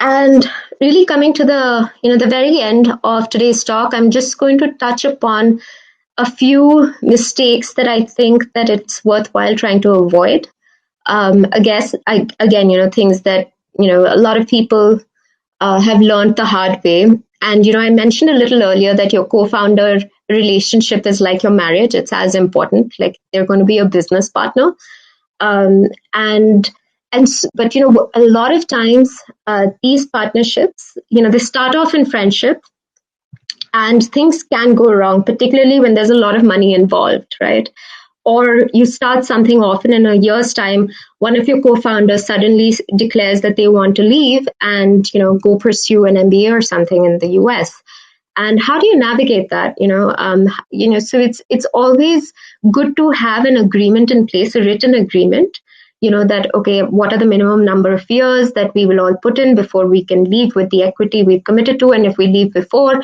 And really, coming to the very end of today's talk, I'm just going to touch upon a few mistakes that I think that it's worthwhile trying to avoid. Again, things that a lot of people have learned the hard way. And I mentioned a little earlier that your co-founder relationship is like your marriage. It's as important. Like, they're going to be a business partner. But a lot of times these partnerships, they start off in friendship, and things can go wrong, particularly when there's a lot of money involved, right? Or you start something, often in a year's time, one of your co-founders suddenly declares that they want to leave and go pursue an MBA or something in the US. And how do you navigate that? So it's always good to have an agreement in place, a written agreement, that, okay, what are the minimum number of years that we will all put in before we can leave with the equity we've committed to? And if we leave before,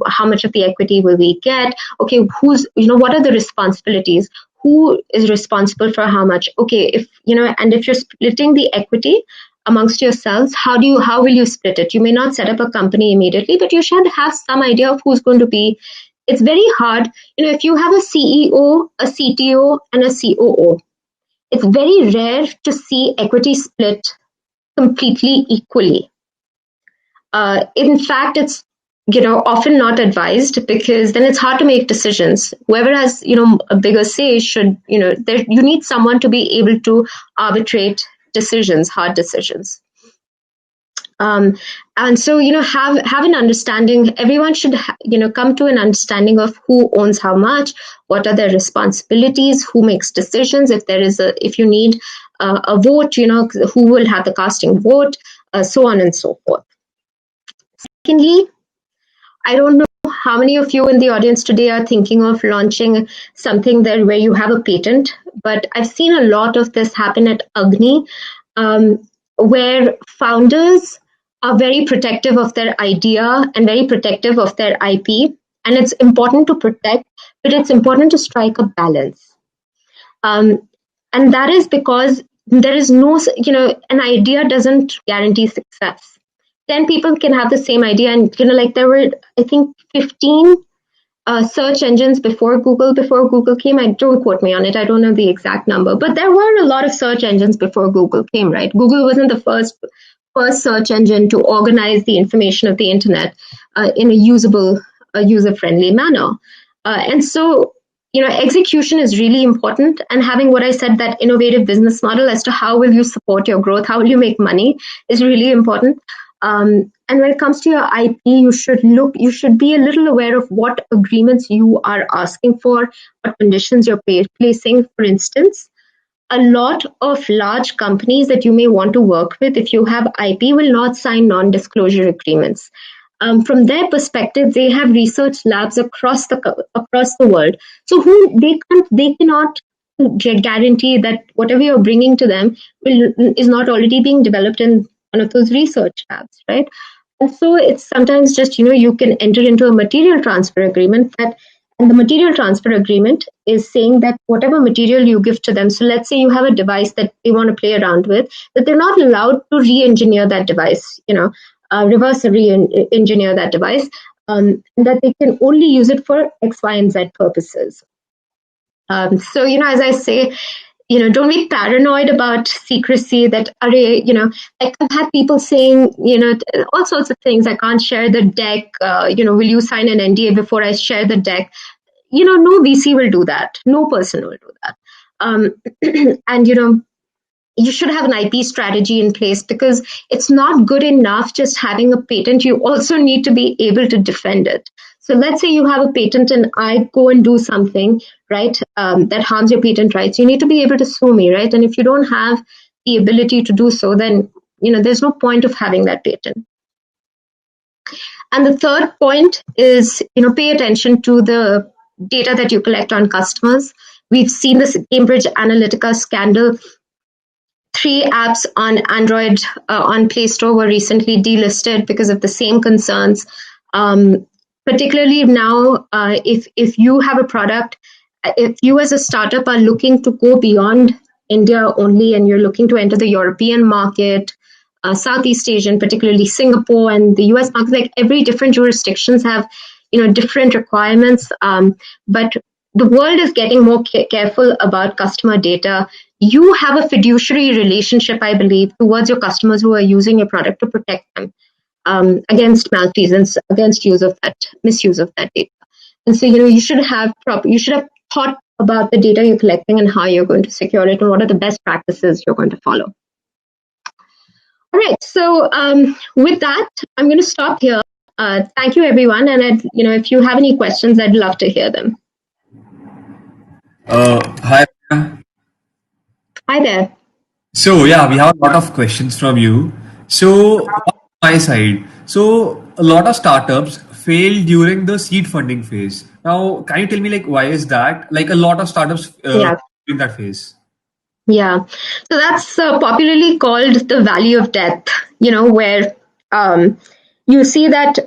how much of the equity will we get? Okay, what are the responsibilities? Who is responsible for how much? Okay, and if you're splitting the equity amongst yourselves, how will you split it? You may not set up a company immediately, but you should have some idea of who's going to be. It's very hard, if you have a CEO, a CTO, and a COO, it's very rare to see equity split completely equally. In fact, it's often not advised, because then it's hard to make decisions. Whoever has a bigger say should you need someone to be able to arbitrate decisions, hard decisions. And so have an understanding. Everyone should come to an understanding of who owns how much, what are their responsibilities, who makes decisions. If you need a vote, who will have the casting vote, so on and so forth. Secondly, I don't know how many of you in the audience today are thinking of launching something there where you have a patent, but I've seen a lot of this happen at AGNIi, where founders are very protective of their idea and very protective of their IP, and it's important to protect, but it's important to strike a balance. And that is because there is no, an idea doesn't guarantee success. 10 people can have the same idea, and there were, I think, 15 search engines before Google came. Don't quote me on it, I don't know the exact number, but there were a lot of search engines before Google came, right? Google wasn't the first search engine to organize the information of the internet in a usable, user-friendly manner. And so, execution is really important, and having what I said, that innovative business model as to how will you support your growth, how will you make money, is really important. And when it comes to your IP, you should be a little aware of what agreements you are asking for, what conditions you're placing. For instance, a lot of large companies that you may want to work with, if you have IP, will not sign non-disclosure agreements. From their perspective, they have research labs across the world, so they cannot guarantee that whatever you're bringing to them is not already being developed in one of those research labs, right? And so it's sometimes just, you can enter into a material transfer agreement, and the material transfer agreement is saying that whatever material you give to them, so let's say you have a device that they want to play around with, that they're not allowed to re-engineer that device, reverse re-engineer that device, that they can only use it for X, Y, and Z purposes. So, as I say, don't be paranoid about secrecy, that, like, I've had people saying, all sorts of things. I can't share the deck. Will you sign an NDA before I share the deck? No VC will do that. No person will do that. And, you should have an IP strategy in place, because it's not good enough just having a patent. You also need to be able to defend it. So let's say you have a patent and I go and do something, right, that harms your patent rights. You need to be able to sue me, right? And if you don't have the ability to do so, then there's no point of having that patent. And the third point is, pay attention to the data that you collect on customers. We've seen this Cambridge Analytica scandal. 3 apps on Android on Play Store were recently delisted because of the same concerns. Particularly now, if you have a product, if you as a startup are looking to go beyond India only and you're looking to enter the European market, Southeast Asian, particularly Singapore and the US market, like every different jurisdictions have, different requirements. But the world is getting more careful about customer data. You have a fiduciary relationship, I believe, towards your customers who are using your product to protect them against malfeasance, against misuse of that data. And so, you should have thought about the data you're collecting and how you're going to secure it and what are the best practices you're going to follow. All right, so with that, I'm going to stop here. Thank you, everyone. And if you have any questions, I'd love to hear them. Hi. Hi there. So yeah, we have a lot of questions from you. So on my side, so a lot of startups fail during the seed funding phase. Now, can you tell me why is that? Like a lot of startups during that phase. Yeah, so that's popularly called the valley of death. Where you see that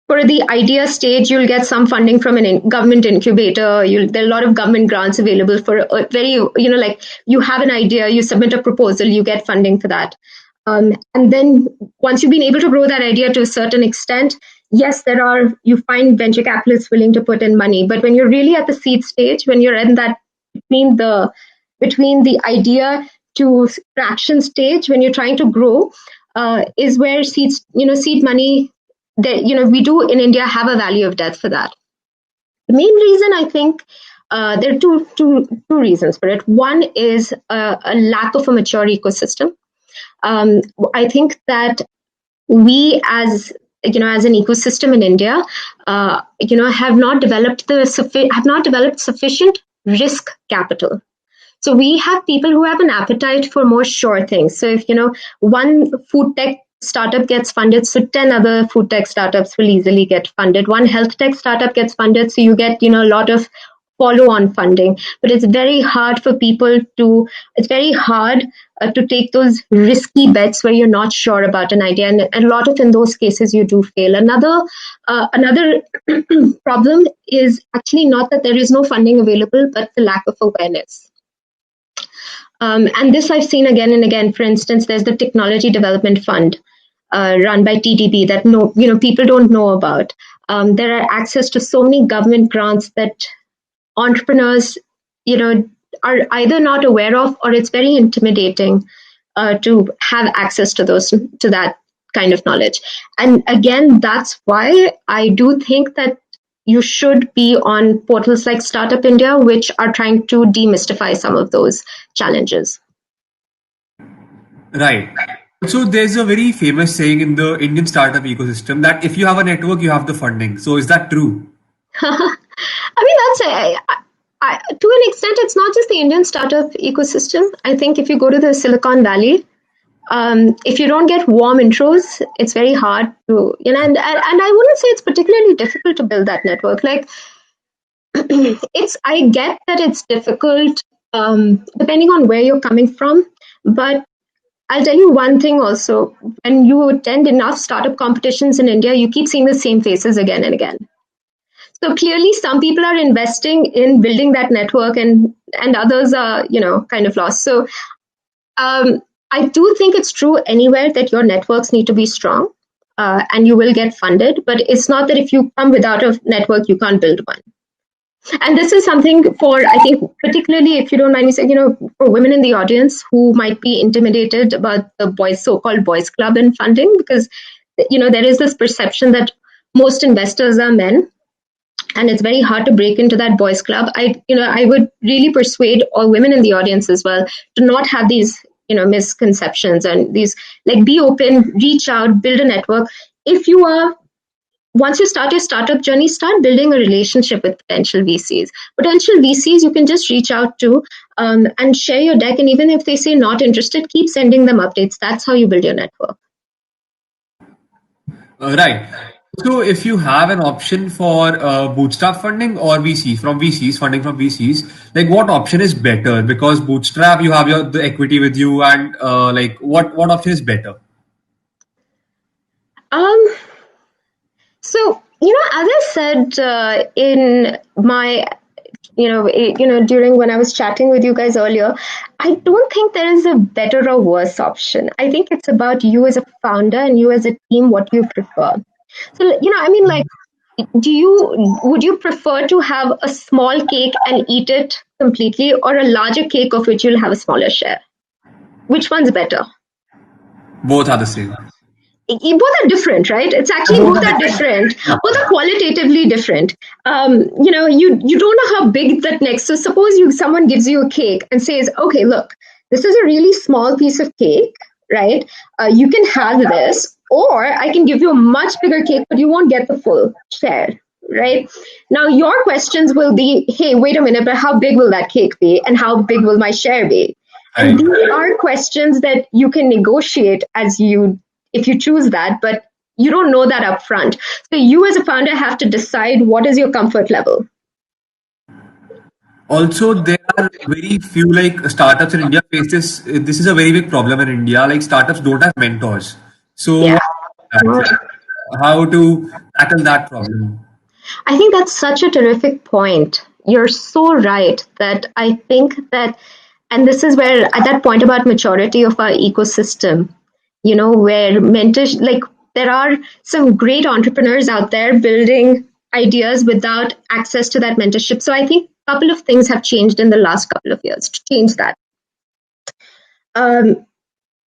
for the idea stage, you'll get some funding from a government incubator. There are a lot of government grants available for a very, you have an idea, you submit a proposal, you get funding for that. And then once you've been able to grow that idea to a certain extent, yes, you find venture capitalists willing to put in money. But when you're really at the seed stage, when you're in that between the idea to traction stage, when you're trying to grow, is where seed money, we do in India have a valley of death for that. The main reason, I think, there are two reasons for it. One is a lack of a mature ecosystem. I think that we as an ecosystem in India, have not developed sufficient risk capital. So we have people who have an appetite for more sure things. So if one food tech startup gets funded, so 10 other food tech startups will easily get funded. One health tech startup gets funded, so you get a lot of follow-on funding. But it's very hard for people to take those risky bets where you're not sure about an idea, and a lot of in those cases you do fail. Another problem is actually not that there is no funding available, but the lack of awareness. And this I've seen again and again. For instance, there's the Technology Development Fund run by TDB that people don't know about. There are access to so many government grants that entrepreneurs are either not aware of, or it's very intimidating to have access to that kind of knowledge. And again, that's why I do think that you should be on portals like Startup India, which are trying to demystify some of those challenges. Right. So there's a very famous saying in the Indian startup ecosystem that if you have a network, you have the funding. So is that true? I mean, to an extent, it's not just the Indian startup ecosystem. I think if you go to the Silicon Valley, if you don't get warm intros, it's very hard to, and I wouldn't say it's particularly difficult to build that network. I get that it's difficult depending on where you're coming from, but I'll tell you one thing also. When you attend enough startup competitions in India, you keep seeing the same faces again and again. So clearly some people are investing in building that network and others are, kind of lost. So I do think it's true anywhere that your networks need to be strong and you will get funded. But it's not that if you come without a network, you can't build one. And this is something for, I think, particularly if you don't mind me saying, for women in the audience who might be intimidated about the so-called boys club and funding, because, there is this perception that most investors are men. And it's very hard to break into that boys club. I would really persuade all women in the audience as well to not have these, misconceptions and these, be open, reach out, build a network. If you are once you start your startup journey, start building a relationship with potential VCs. Potential VCs you can just reach out to and share your deck. And even if they say not interested, keep sending them updates. That's how you build your network. Right. So if you have an option for bootstrap funding or VCs, funding from VCs, like what option is better? Because bootstrap, you have the equity with you, and like what option is better? Um, so, as I said in my during when I was chatting with you guys earlier, I don't think there is a better or worse option. I think it's about you as a founder and you as a team, what you prefer. So, like, would you prefer to have a small cake and eat it completely, or a larger cake of which you'll have a smaller share? Which one's better? Both are the same. Both are different, right? It's actually both are different. Both are qualitatively different. You don't know how big that next. So suppose someone gives you a cake and says, "Okay, look, this is a really small piece of cake, right? You can have this, or I can give you a much bigger cake, but you won't get the full share." Right now, your questions will be, "Hey, wait a minute, but how big will that cake be, and how big will my share be?" And these are questions that you can negotiate if you choose that, but you don't know that up front. So you as a founder have to decide what is your comfort level. Also, there are very few like startups in India face this. This is a very big problem in India. Like startups don't have mentors. So Yeah. how to tackle that problem? I think that's such a terrific point. You're so right that I think that, and this is where at that point about maturity of our ecosystem, where mentors, like there are some great entrepreneurs out there building ideas without access to that mentorship. So I think a couple of things have changed in the last couple of years to change that.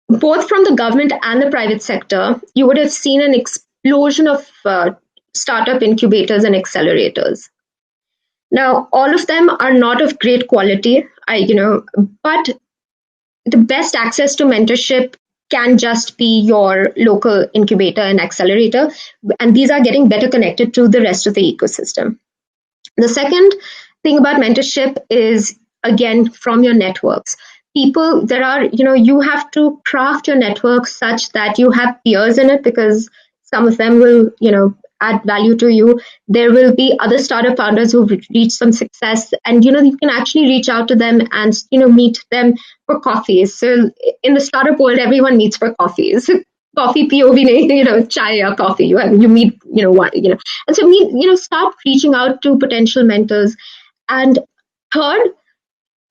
Both from the government and the private sector, you would have seen an explosion of startup incubators and accelerators. Now, all of them are not of great quality, but the best access to mentorship can just be your local incubator and accelerator, and these are getting better connected to the rest of the ecosystem. The second thing about mentorship is, again, from your networks. You have to craft your network such that you have peers in it, because some of them will, add value to you. There will be other startup founders who've reached some success, and you can actually reach out to them and meet them for coffees. So in the startup world, everyone meets for coffees. Coffee POV, chai or coffee. You meet, and so start reaching out to potential mentors. And third,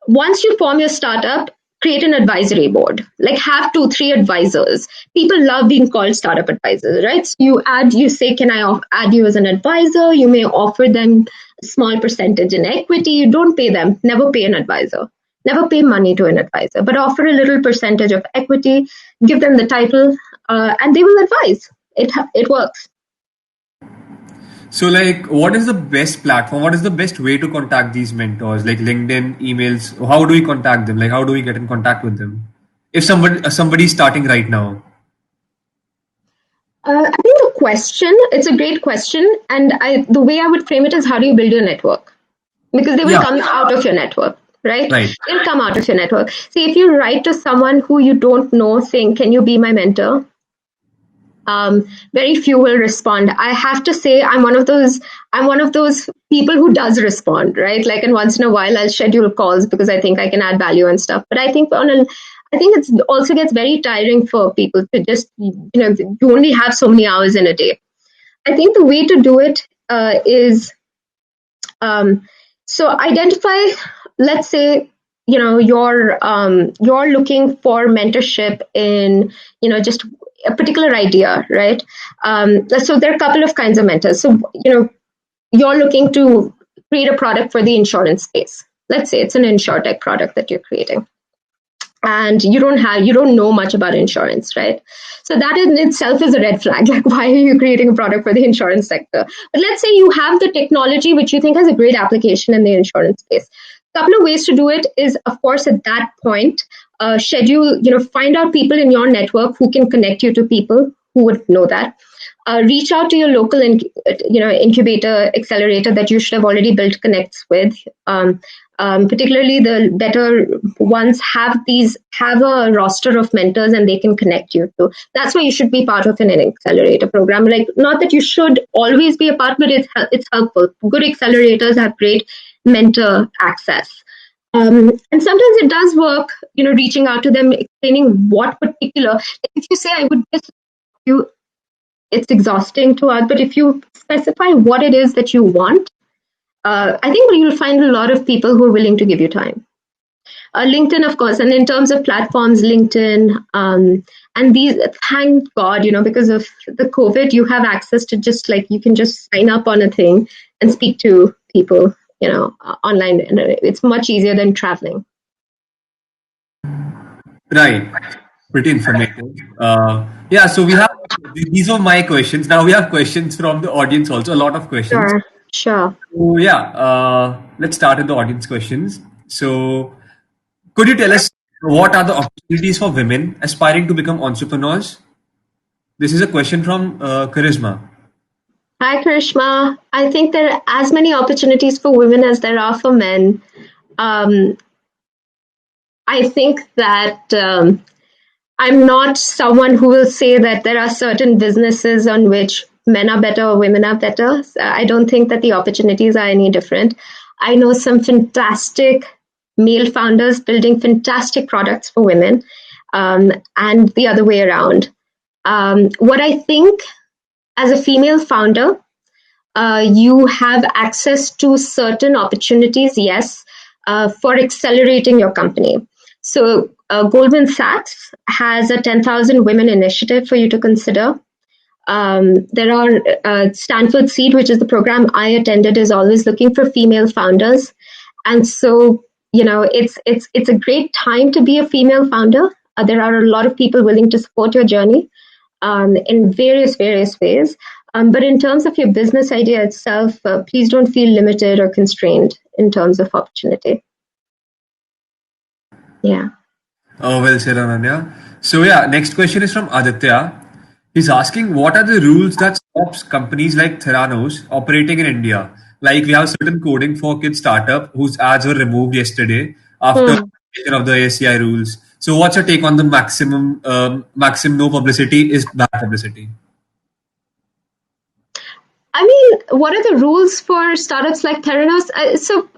once you form your startup, create an advisory board. Like have 2-3 advisors. People love being called startup advisors, right? So you say, "Can I add you as an advisor?" You may offer them a small percentage in equity. You don't pay them. Never pay an advisor. Never pay money to an advisor, but offer a little percentage of equity, give them the title, and they will advise. It works. So, like, what is the best platform? What is the best way to contact these mentors? Like LinkedIn, emails. How do we contact them? Like, how do we get in contact with them? If somebody's starting right now. I think it's a great question, and the way I would frame it is, how do you build your network? Because they will come out of your network, right? They'll come out of your network. See, if you write to someone who you don't know saying, "Can you be my mentor?" Very few will respond. I have to say, I'm one of those people who does respond, right? Like, and once in a while, I'll schedule calls because I think I can add value and stuff. But I think it also gets very tiring for people to just, you only have so many hours in a day. I think the way to do it is, so identify, let's say, you're looking for mentorship in, just a particular idea, right? So there are a couple of kinds of mentors. So, you're looking to create a product for the insurance space. Let's say it's an insurtech product that you're creating, and you don't know much about insurance, right? So that in itself is a red flag. Like, why are you creating a product for the insurance sector? But let's say you have the technology which you think has a great application in the insurance space. A couple of ways to do it is, of course, at that point, find out people in your network who can connect you to people who would know that. reach out to your local incubator, accelerator that you should have already built connects with. Particularly the better ones have a roster of mentors and they can connect you to. That's why you should be part of an accelerator program. Like, not that you should always be a part, but it's helpful. Good accelerators have great mentor access. And sometimes it does work, reaching out to them, explaining what particular. If you say, I would just you, it's exhausting to us. But if you specify what it is that you want, I think you'll find a lot of people who are willing to give you time. LinkedIn, of course, and in terms of platforms, LinkedIn, and these, thank God, because of the COVID, you have access to you can just sign up on a thing and speak to people, online. And it's much easier than traveling. Right. Pretty informative. Yeah, so these are my questions. Now we have questions from the audience also, a lot of questions. Sure. So yeah, let's start with the audience questions. So could you tell us what are the opportunities for women aspiring to become entrepreneurs? This is a question from Charisma. Hi, Karishma. I think there are as many opportunities for women as there are for men. I think that I'm not someone who will say that there are certain businesses on which men are better or women are better. I don't think that the opportunities are any different. I know some fantastic male founders building fantastic products for women, and the other way around. What I think, as a female founder, you have access to certain opportunities, yes, for accelerating your company. So Goldman Sachs has a 10,000 women initiative for you to consider. There are Stanford Seed, which is the program I attended, is always looking for female founders. And so, it's a great time to be a female founder. There are a lot of people willing to support your journey in various ways. But in terms of your business idea itself, please don't feel limited or constrained in terms of opportunity. Yeah. Oh, well said, Ananya. So yeah, next question is from Aditya. He's asking, what are the rules that stops companies like Theranos operating in India? Like, we have certain coding for kids startup whose ads were removed yesterday after of the ACI rules. So what's your take on the maximum no publicity is bad publicity? I mean, what are the rules for startups like Theranos? So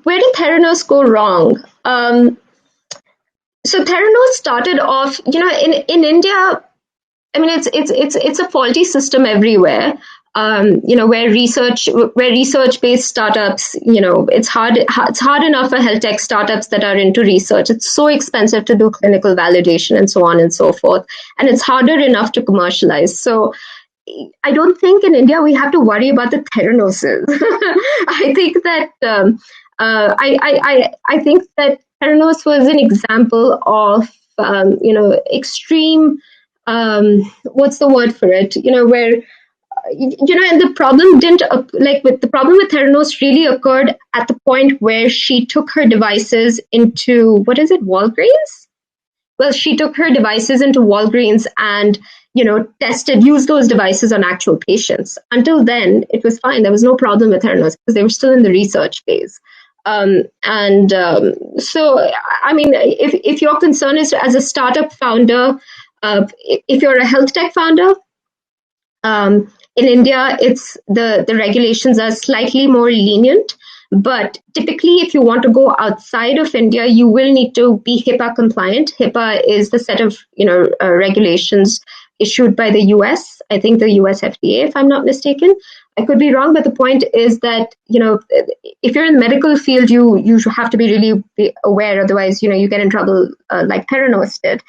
where did Theranos go wrong? So Theranos started off, in India. I mean, it's a faulty system everywhere. Where research-based startups, it's hard enough for health tech startups that are into research. It's so expensive to do clinical validation and so on and so forth, and it's harder enough to commercialize. So I don't think in India we have to worry about the Theranoses. I think that I think that Theranos was an example of extreme. What's the word for it? Where and the problem didn't the problem with Theranos really occurred at the point where she took her devices into Walgreens. Well, she took her devices into Walgreens and used those devices on actual patients. Until then, it was fine. There was no problem with Theranos because they were still in the research phase. So, I mean, if your concern is as a startup founder, if you're a health tech founder, in India, it's the regulations are slightly more lenient. But typically, if you want to go outside of India, you will need to be HIPAA compliant. HIPAA is the set of regulations issued by the US. I think the US FDA, if I'm not mistaken. I could be wrong, but the point is that if you're in the medical field, you have to be really aware. Otherwise, you get in trouble like Theranos did.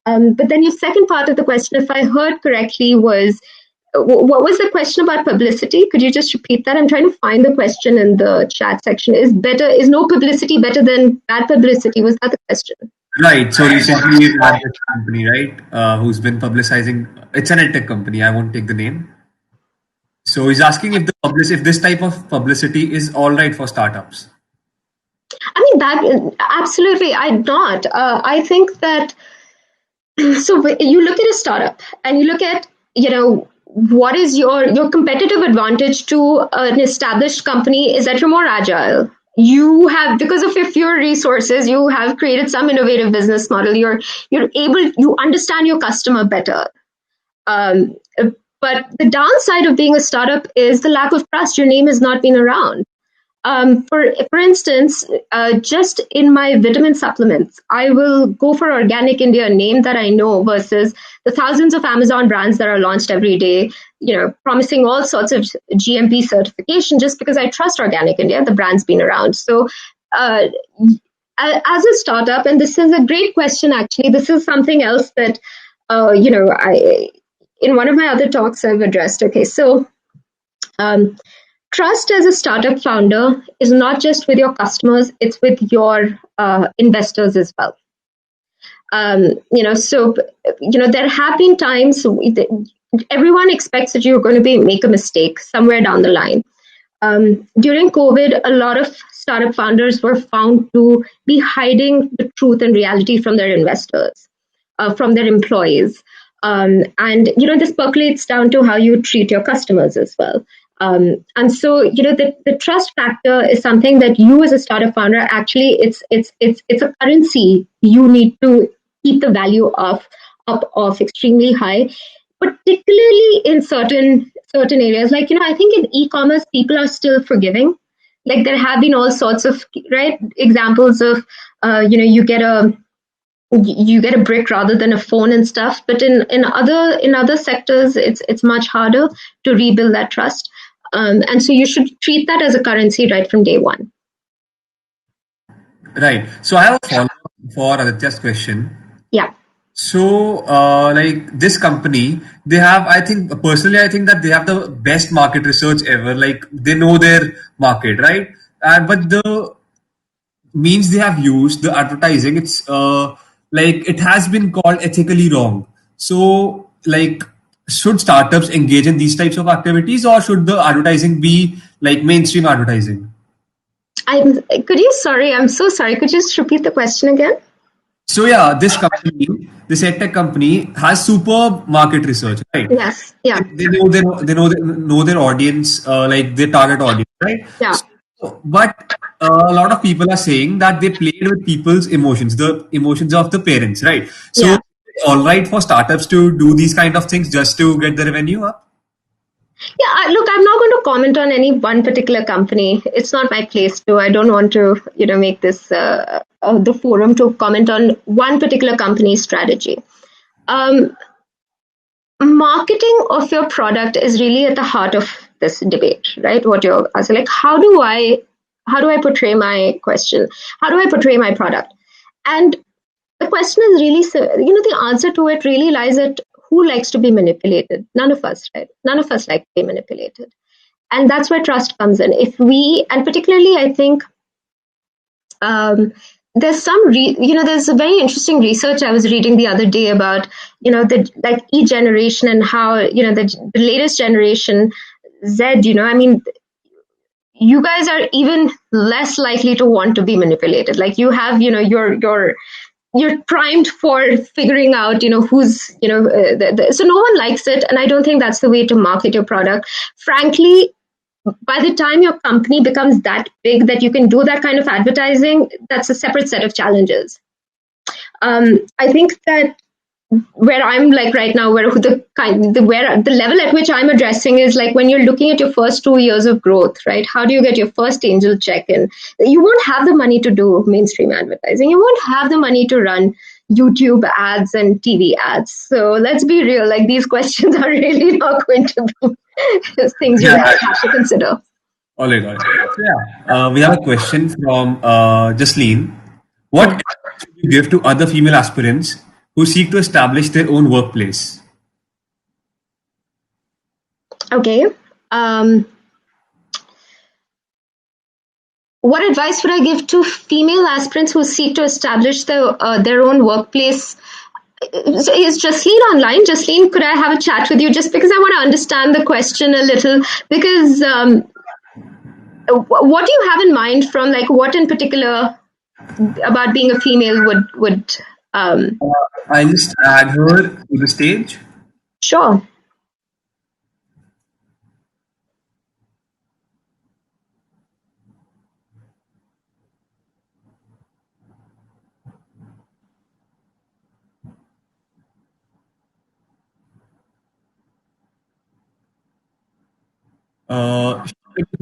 But then your second part of the question, if I heard correctly, was what was the question about publicity? Could you just repeat that? I'm trying to find the question in the chat section. Is no publicity better than bad publicity? Was that the question? Right. So recently we had this company, right, who's been publicizing. It's an edtech company. I won't take the name. So he's asking if this type of publicity is all right for startups. I mean, that absolutely. I'm not. I think that. So you look at a startup and you look at what is your competitive advantage to an established company is that you're more agile. You have, because of your fewer resources, you have created some innovative business model. You understand your customer better. Um, but the downside of being a startup is the lack of trust. Your name has not been around. For instance, just in my vitamin supplements, I will go for Organic India, a name that I know, versus the thousands of Amazon brands that are launched every day, promising all sorts of GMP certification just because I trust Organic India. The brand's been around. So, as a startup, and this is a great question, actually, this is something else that, I in one of my other talks I've addressed. Okay, so. Trust as a startup founder is not just with your customers, it's with your investors as well. There have been times everyone expects that you're going to make a mistake somewhere down the line. During COVID, a lot of startup founders were found to be hiding the truth and reality from their investors, from their employees. And this percolates down to how you treat your customers as well. And so, the trust factor is something that you as a startup founder, actually, it's a currency you need to keep the value up of extremely high, particularly in certain areas. Like, I think in e-commerce, people are still forgiving. Like, there have been all sorts of examples of, you get a brick rather than a phone and stuff. But in other sectors, it's much harder to rebuild that trust. And so you should treat that as a currency right from day one. Right. So I have a follow-up for Aditya's question. Yeah. So, like this company, they have, I think that they have the best market research ever. Like they know their market, right? But the means they have used, the advertising, it's like it has been called ethically wrong. So, like, should startups engage in these types of activities, or should the advertising be like mainstream advertising? I'm so sorry. Could you just repeat the question again? So yeah, this company, this edtech company, has superb market research, right? Yes. Yeah. They know their audience, like their target audience, right? Yeah. But a lot of people are saying that they played with people's emotions, the emotions of the parents, right? So, Yeah. all right for startups to do these kind of things just to get the revenue up. Yeah, look, I'm not going to comment on any one particular company. It's not my place to. I don't want to, make this the forum to comment on one particular company's strategy. Marketing of your product is really at the heart of this debate, right? What you're asking, like, how do I portray my question? How do I portray my product? And the question is really, the answer to it really lies at who likes to be manipulated. None of us, right? None of us like to be manipulated. And that's where trust comes in. And particularly, I think, there's there's a very interesting research I was reading the other day about, the like e-generation and how, the latest generation Z, you guys are even less likely to want to be manipulated. Like you have, you're primed for figuring out, who's, so no one likes it. And I don't think that's the way to market your product. Frankly, by the time your company becomes that big that you can do that kind of advertising, that's a separate set of challenges. I think that where I'm like right now, where the level at which I'm addressing is like when you're looking at your first 2 years of growth, right? How do you get your first angel check in? You won't have the money to do mainstream advertising. You won't have the money to run YouTube ads and TV ads. So let's be real, like these questions are really not going to be things you have to consider. All right, all right. So, yeah, we have a question from Jasleen. What advice would you give to other female aspirants who seek to establish their own workplace? Okay. What advice would I give to female aspirants who seek to establish their own workplace? So is Jasleen online? Jasleen, could I have a chat with you just because I want to understand the question a little? Because what do you have in mind from like what in particular about being a female would I'll just add her to the stage. Sure. She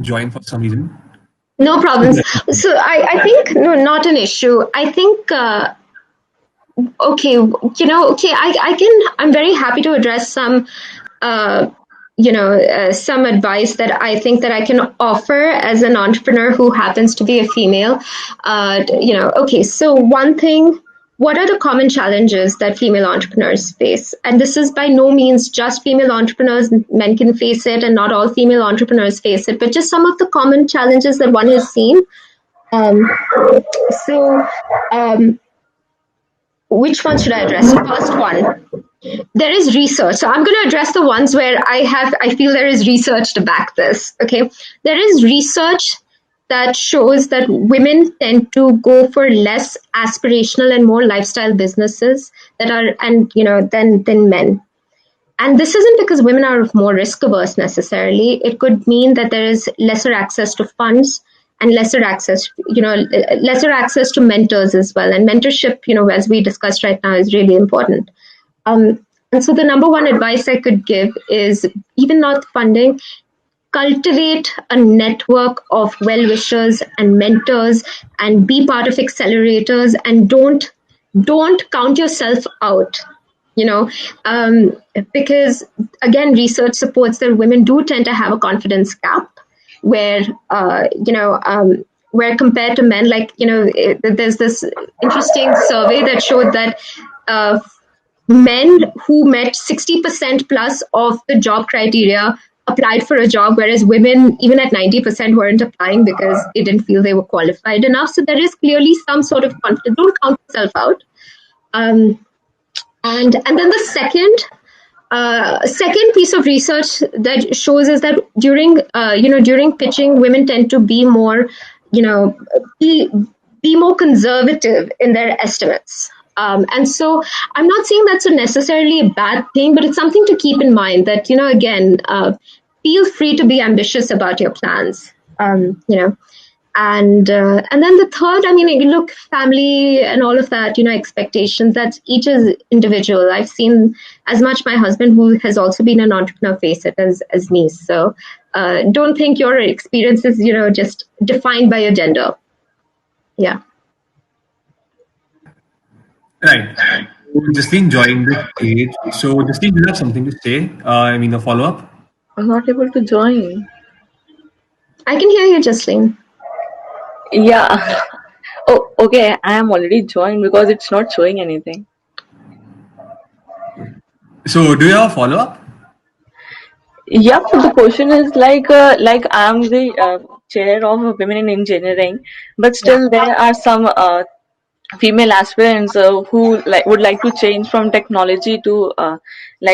join for some reason. No problems. So I think, no, not an issue. I think, okay, okay, I'm very happy to address some, uh, some advice that I think that I can offer as an entrepreneur who happens to be a female. Okay, so one thing, what are the common challenges that female entrepreneurs face? And this is by no means just female entrepreneurs, men can face it, and not all female entrepreneurs face it, but just some of the common challenges that one has seen. Um, so, um, which one should I address? First one, there is research. So I'm going to address the ones where I feel there is research to back this. Okay. There is research that shows that women tend to go for less aspirational and more lifestyle businesses that are, and, than men. And this isn't because women are more risk averse necessarily. It could mean that there is lesser access to funds and lesser access to mentors as well. And mentorship, as we discussed right now, is really important. And so the number one advice I could give is, even not funding, cultivate a network of well-wishers and mentors, and be part of accelerators, and don't count yourself out. Because again, research supports that women do tend to have a confidence gap, where where compared to men, there's this interesting survey that showed that men who met 60% plus of the job criteria applied for a job, whereas women, even at 90%, weren't applying because they didn't feel they were qualified enough. So there is clearly some sort of confidence. Don't count yourself out. And then the second piece of research that shows is that during pitching, women tend to be more, be more conservative in their estimates. And so I'm not saying that's necessarily a bad thing, but it's something to keep in mind that, again, feel free to be ambitious about your plans, and then the third, look, family and all of that, expectations, that each is individual. I've seen as much my husband, who has also been an entrepreneur, face it as me. So don't think your experience is, just defined by your gender. Yeah. Right. Justine joined the page. So, Justine, you have something to say? A follow-up? I'm not able to join. I can hear you, Justine. Yeah. Oh, okay. I am already joined because it's not showing anything. So, do you have a follow-up? Yeah, but the question is like I am the chair of women in engineering, but still there are some female aspirants who would like to change from technology to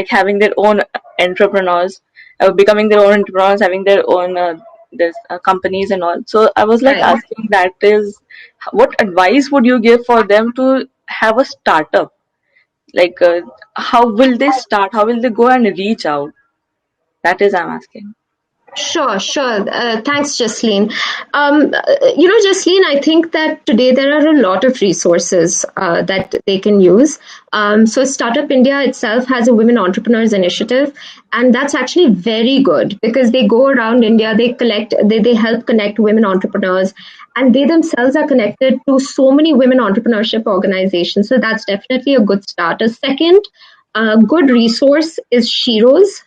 having their own entrepreneurs, becoming their own entrepreneurs, having their own companies and all. So I was asking, that is, what advice would you give for them to have a startup? How will they start? How will they go and reach out? That is, I'm asking. Sure. Thanks, Jasleen. Jasleen, I think that today there are a lot of resources that they can use. So Startup India itself has a Women Entrepreneurs Initiative, and that's actually very good because they go around India, they help connect women entrepreneurs, and they themselves are connected to so many women entrepreneurship organizations. So that's definitely a good start. A second good resource is Shiro's.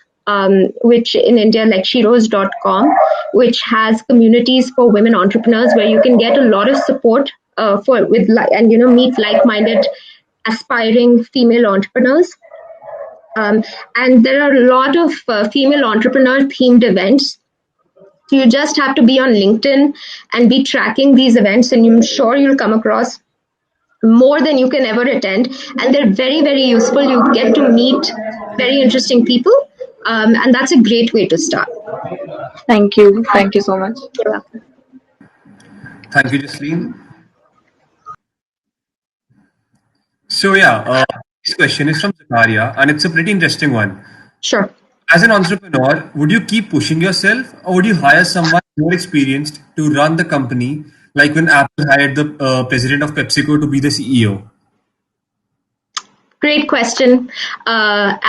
Which in India, like shiros.com, which has communities for women entrepreneurs where you can get a lot of support meet like-minded aspiring female entrepreneurs. And there are a lot of female entrepreneur themed events. So you just have to be on LinkedIn and be tracking these events, and I'm sure you'll come across more than you can ever attend. And they're very, very useful. You get to meet very interesting people. And that's a great way to start. Thank you. Thank you so much. You're welcome. Thank you, Jasleen. So, this question is from Zakaria, and it's a pretty interesting one. Sure. As an entrepreneur, would you keep pushing yourself, or would you hire someone more experienced to run the company, like when Apple hired the president of PepsiCo to be the CEO? Great question. It's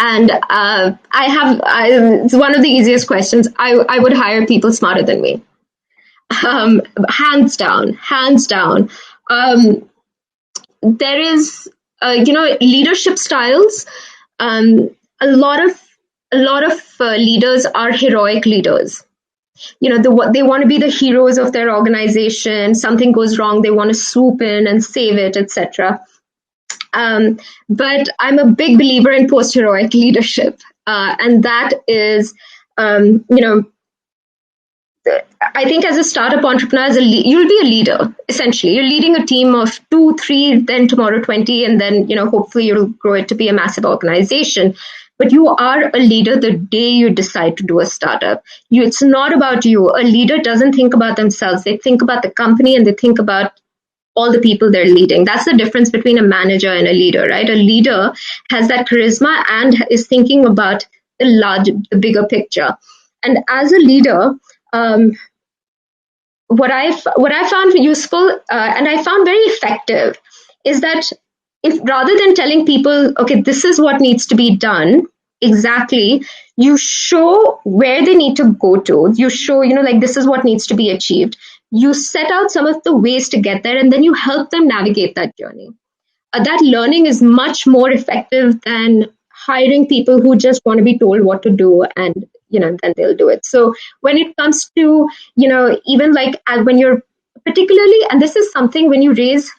one of the easiest questions. I would hire people smarter than me. Hands down, hands down. There is, leadership styles. A lot of leaders are heroic leaders. They want to be the heroes of their organization. Something goes wrong, they want to swoop in and save it, etc. But I'm a big believer in post-heroic leadership, and that is, I think as a startup entrepreneur, you'll be a leader. Essentially, you're leading a team of 2, 3, then tomorrow 20, and then hopefully you'll grow it to be a massive organization. But you are a leader the day you decide to do a startup. It's not about you. A leader doesn't think about themselves. They think about the company and they think about all the people they're leading. That's the difference between a manager and a leader, right? A leader has that charisma and is thinking about the bigger picture. And as a leader, what I found useful and I found very effective is that if rather than telling people, okay, this is what needs to be done, exactly, you show where they need to go to. You show, this is what needs to be achieved. You set out some of the ways to get there, and then you help them navigate that journey. That learning is much more effective than hiring people who just want to be told what to do and, then they'll do it. So when it comes to, even like when you're particularly, and this is something when you raise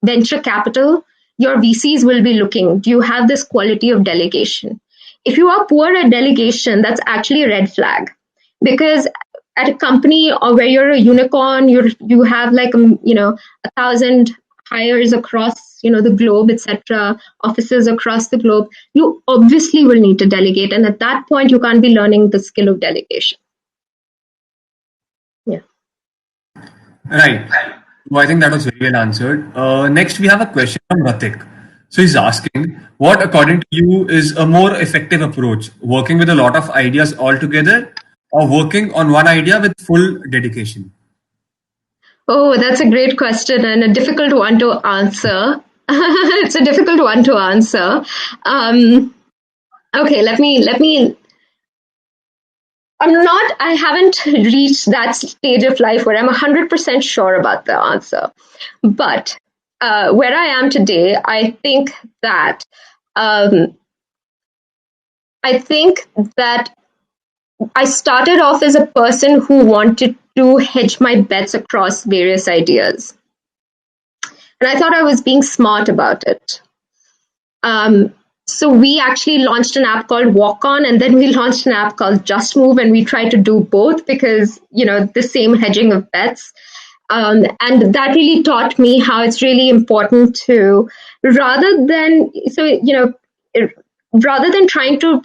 venture capital, your VCs will be looking, do you have this quality of delegation? If you are poor at delegation, that's actually a red flag, because at a company or where you're a unicorn, you have like 1,000 hires across the globe, etc., offices across the globe. You obviously will need to delegate, and at that point, you can't be learning the skill of delegation. Yeah. Right. Well, I think that was very well answered. Next, we have a question from Ratik. So he's asking, what according to you is a more effective approach? Working with a lot of ideas all together, or working on one idea with full dedication? Oh, that's a great question and a difficult one to answer. It's a difficult one to answer. Okay, let me. I haven't reached that stage of life where I'm 100% sure about the answer. But where I am today, I think that I started off as a person who wanted to hedge my bets across various ideas. And I thought I was being smart about it. So we actually launched an app called Walk On, and then we launched an app called Just Move, and we tried to do both because, the same hedging of bets. And that really taught me how it's really important to, rather than trying to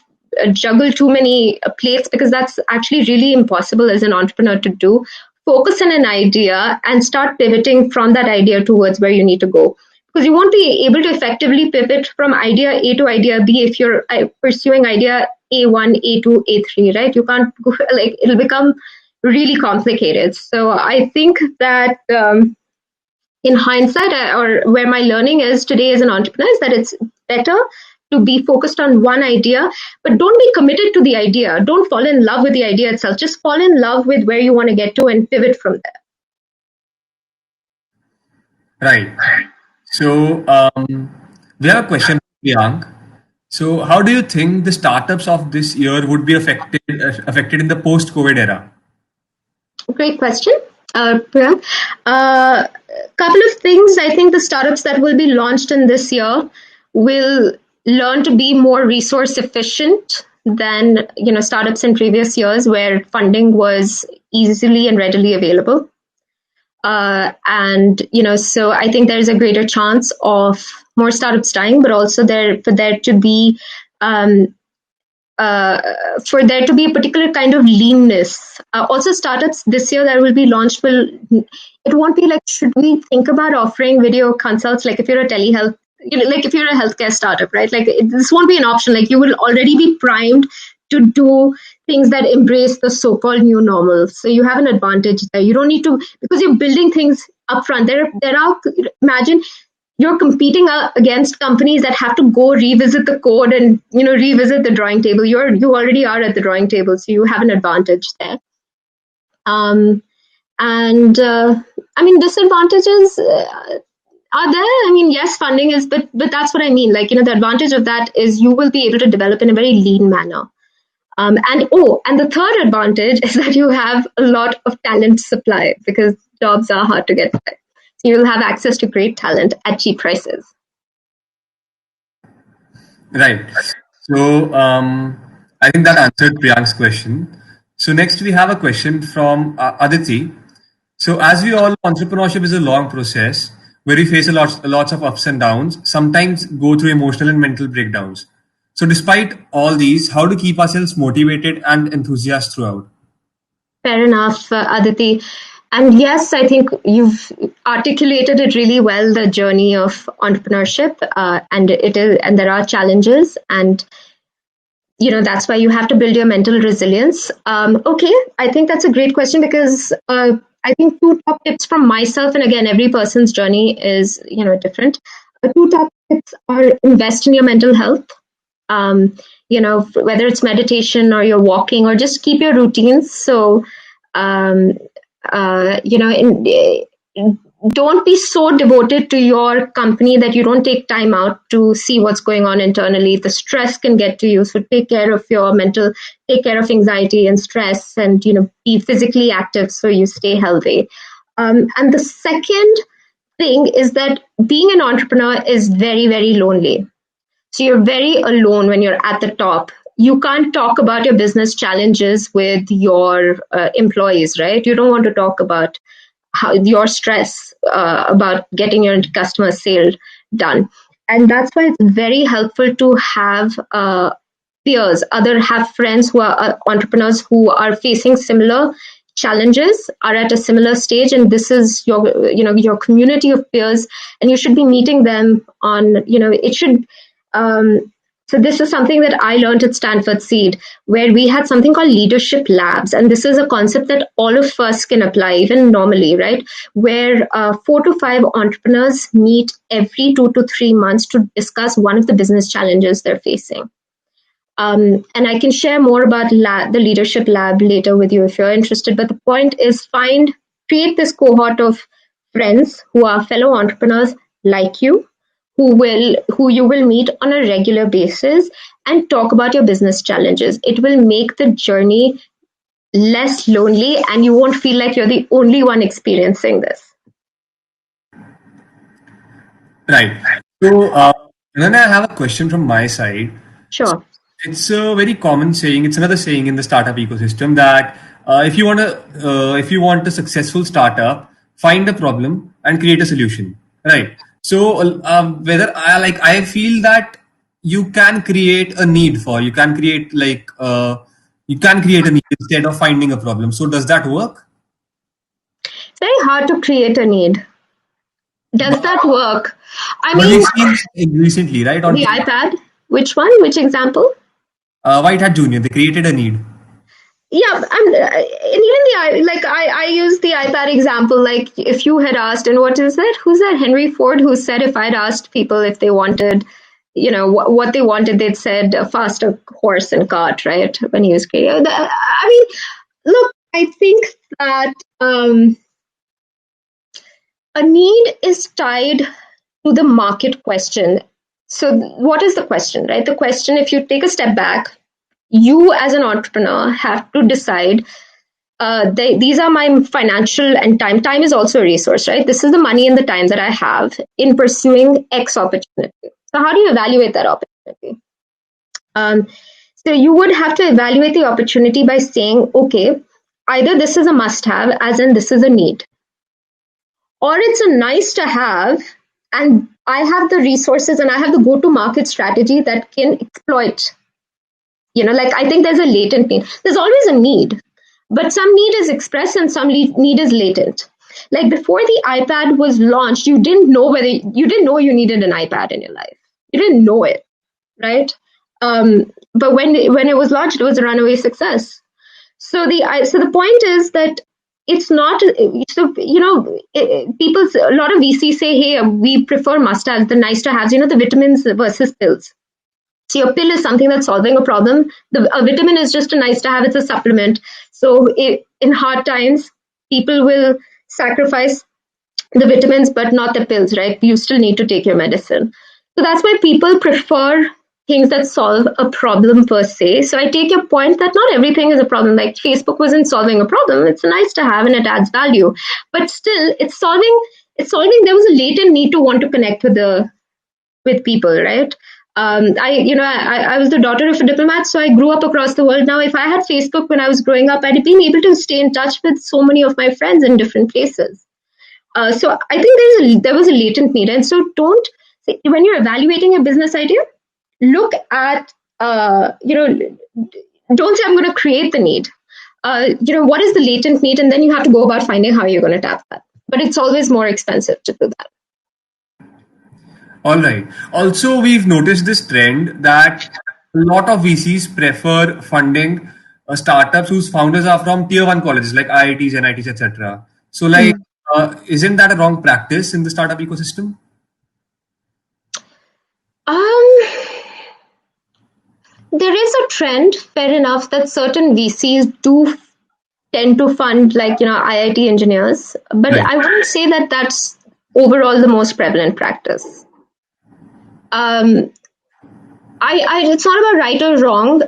juggle too many plates, because that's actually really impossible as an entrepreneur to do, focus on an idea and start pivoting from that idea towards where you need to go. Because you won't be able to effectively pivot from idea A to idea B if you're pursuing idea A1, A2, A3, right? You can't go, it'll become really complicated. So I think that in hindsight, or where my learning is today as an entrepreneur, is that it's better to be focused on one idea, but don't be committed to the idea. Don't fall in love with the idea itself. Just fall in love with where you want to get to and pivot from there. Right. So we have a question from Priyank. So how do you think the startups of this year would be affected in the post-COVID era? Great question, Priyank. Couple of things. I think the startups that will be launched in this year will learn to be more resource efficient than startups in previous years where funding was easily and readily available. So I think there's a greater chance of more startups dying, but also for there to be a particular kind of leanness. Also, startups this year that will be launched it won't be like, should we think about offering video consults? Like if you're a telehealth, like if you're a healthcare startup, right? Like this won't be an option. Like you will already be primed to do things that embrace the so-called new normal. So you have an advantage there. You don't need to, because you're building things upfront. Imagine you're competing against companies that have to go revisit the code and revisit the drawing table. You already are at the drawing table, so you have an advantage there. And I mean, disadvantages are there. I mean, yes, funding is, but that's what I mean. Like, the advantage of that is you will be able to develop in a very lean manner. And the third advantage is that you have a lot of talent supply, because jobs are hard to get by. So you'll have access to great talent at cheap prices. Right. So I think that answered Priyank's question. So next we have a question from Aditi. So as we all know, entrepreneurship is a long process where we face lots of ups and downs, sometimes go through emotional and mental breakdowns. So despite all these, how to keep ourselves motivated and enthusiastic throughout? Fair enough, Aditi. And yes, I think you've articulated it really well, the journey of entrepreneurship, and there are challenges, and that's why you have to build your mental resilience. Okay, I think that's a great question, because I think two top tips from myself, and again, every person's journey is different. Two top tips are: invest in your mental health. Whether it's meditation or you're walking, or just keep your routines. So, don't be so devoted to your company that you don't take time out to see what's going on internally. The stress can get to you. So take care of your take care of anxiety and stress, and, be physically active so you stay healthy. And the second thing is that being an entrepreneur is very, very lonely. So you're very alone when you're at the top. You can't talk about your business challenges with your employees, right? You don't want to talk about your stress about getting your customer sale done. And that's why it's very helpful to have peers, have friends who are entrepreneurs who are facing similar challenges, are at a similar stage, and this is your community of peers, and you should be meeting them on, it should. So this is something that I learned at Stanford Seed, where we had something called leadership labs. And this is a concept that all of us can apply, even normally, right? Where 4 to 5 entrepreneurs meet every 2 to 3 months to discuss one of the business challenges they're facing. And I can share more about the leadership lab later with you if you're interested. But the point is, create this cohort of friends who are fellow entrepreneurs like you, who you will meet on a regular basis, and talk about your business challenges. It will make the journey less lonely, and you won't feel like you're the only one experiencing this. Right. So then I have a question from my side. Sure. It's a very common saying. It's another saying in the startup ecosystem that if you want a successful startup, find a problem and create a solution. Right. So I feel that you can create a need you can create a need instead of finding a problem. So does that work? It's very hard to create a need. Does that work? I mean, we've seen recently, right? On the iPad. Which one? Which example? White Hat Junior. They created a need. Yeah, and even I use the iPad example. Like, if you had asked, and what is that? Who's that? Henry Ford, who said if I'd asked people if they wanted, what they wanted, they'd said a faster horse and cart, right? When he was creating. I mean, look, I think that a need is tied to the market question. So what is the question, right? The question, if you take a step back, you as an entrepreneur have to decide, these are my financial and time. Time is also a resource, right? This is the money and the time that I have in pursuing X opportunity. So how do you evaluate that opportunity? So you would have to evaluate the opportunity by saying, okay, either this is a must-have, as in this is a need, or it's a nice to have, and I have the resources and I have the go-to-market strategy that can exploit. I think there's a latent need. There's always a need, but some need is expressed and some need is latent. Like, before the iPad was launched, you didn't know you needed an iPad in your life. You didn't know it, right? But when it was launched, it was a runaway success. So the point is that it's not, so, people, a lot of VCs say, hey, we prefer must-haves, the nice-to-haves, the vitamins versus pills. So your pill is something that's solving a problem. A vitamin is just a nice-to-have, it's a supplement. So in hard times, people will sacrifice the vitamins, but not the pills, right? You still need to take your medicine. So that's why people prefer things that solve a problem per se. So I take your point that not everything is a problem. Like Facebook wasn't solving a problem. It's nice to have and it adds value. But still, it's solving, there was a latent need to want to connect with people, right? I was the daughter of a diplomat, so I grew up across the world. Now, if I had Facebook when I was growing up, I'd been able to stay in touch with so many of my friends in different places. So I think there was a latent need, and so don't when you're evaluating a business idea, look at don't say I'm going to create the need. What is the latent need, and then you have to go about finding how you're going to tap that. But it's always more expensive to do that. All right. Also, we've noticed this trend that a lot of VCs prefer funding startups whose founders are from tier one colleges like IITs, NITs, etc. So, like, isn't that a wrong practice in the startup ecosystem? There is a trend, fair enough, that certain VCs do tend to fund IIT engineers, but right. I wouldn't say that that's overall the most prevalent practice. It's not about right or wrong.